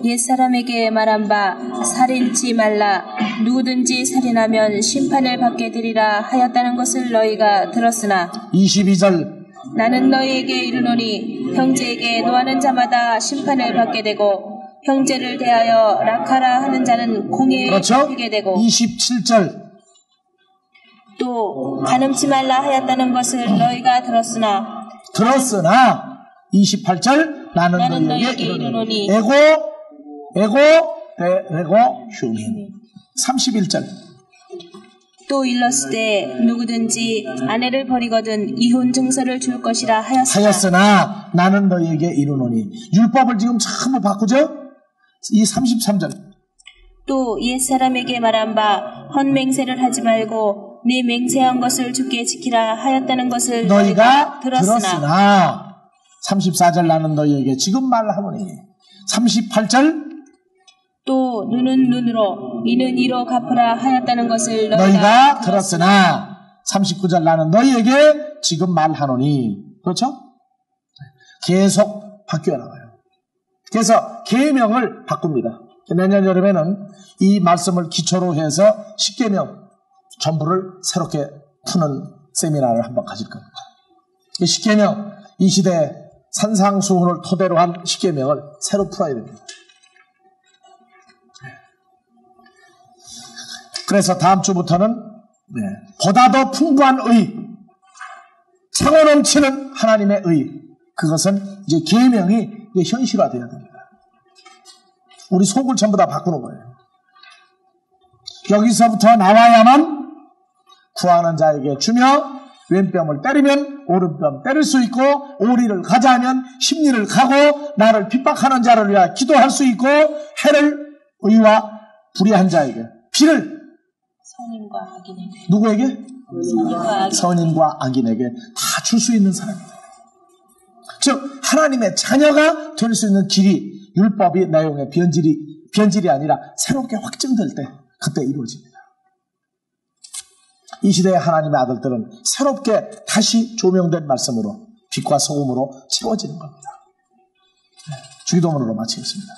옛사람에게 말한 바 살인치 말라 누구든지 살인하면 심판을 받게 되리라 하였다는 것을 너희가 들었으나 22절 나는 너희에게 이르노니 형제에게 노하는 자마다 심판을 받게 되고 형제를 대하여 락하라 하는 자는 공회에 그렇죠? 잡히게 되고 27절 또 간음치 말라 하였다는 것을 너희가 들었으나 28절 나는 너희에게 이르노니 에고 베레고 흉임 31절 또 일렀을 때 누구든지 아내를 버리거든 이혼 증서를 줄 것이라 하였으나 나는 너희에게 이르노니 율법을 지금 전부 바꾸죠? 이 33절 또 옛사람에게 말한 바 헛맹세를 하지 말고 네 맹세한 것을 주께 지키라 하였다는 것을 너희가 들었으나 34절 나는 너희에게 지금 말하노니 38절 또 눈은 눈으로 이는 이로 갚으라 하였다는 것을 너희가 들었으나 39절 나는 너희에게 지금 말하노니 그렇죠? 계속 바뀌어 나가요. 그래서 계명을 바꿉니다. 내년 여름에는 이 말씀을 기초로 해서 십계명 전부를 새롭게 푸는 세미나를 한번 가질 겁니다. 이 십계명, 이 시대에 산상수훈을 토대로 한 십계명을 새로 풀어야 됩니다. 그래서 다음 주부터는 보다 더 풍부한 의, 창호 넘치는 하나님의 의, 그것은 이제 계명이 이제 현실화되어야 됩니다. 우리 속을 전부 다 바꾸는 거예요. 여기서부터 나와야만 구하는 자에게 주며 왼뺨을 때리면 오른뺨 때릴 수 있고 오리를 가자 하면 십리를 가고 나를 핍박하는 자를 위하여 기도할 수 있고 해를 의와 불의한 자에게 비를 선인과 악인에게 누구에게? 선인과 악인에게 다 줄 수 있는 사람입니다. 즉 하나님의 자녀가 될 수 있는 길이 율법이 내용의 변질이 아니라 새롭게 확증될 때 그때 이루어집니다. 이 시대의 하나님의 아들들은 새롭게 다시 조명된 말씀으로 빛과 소금으로 채워지는 겁니다. 주기도문으로 마치겠습니다.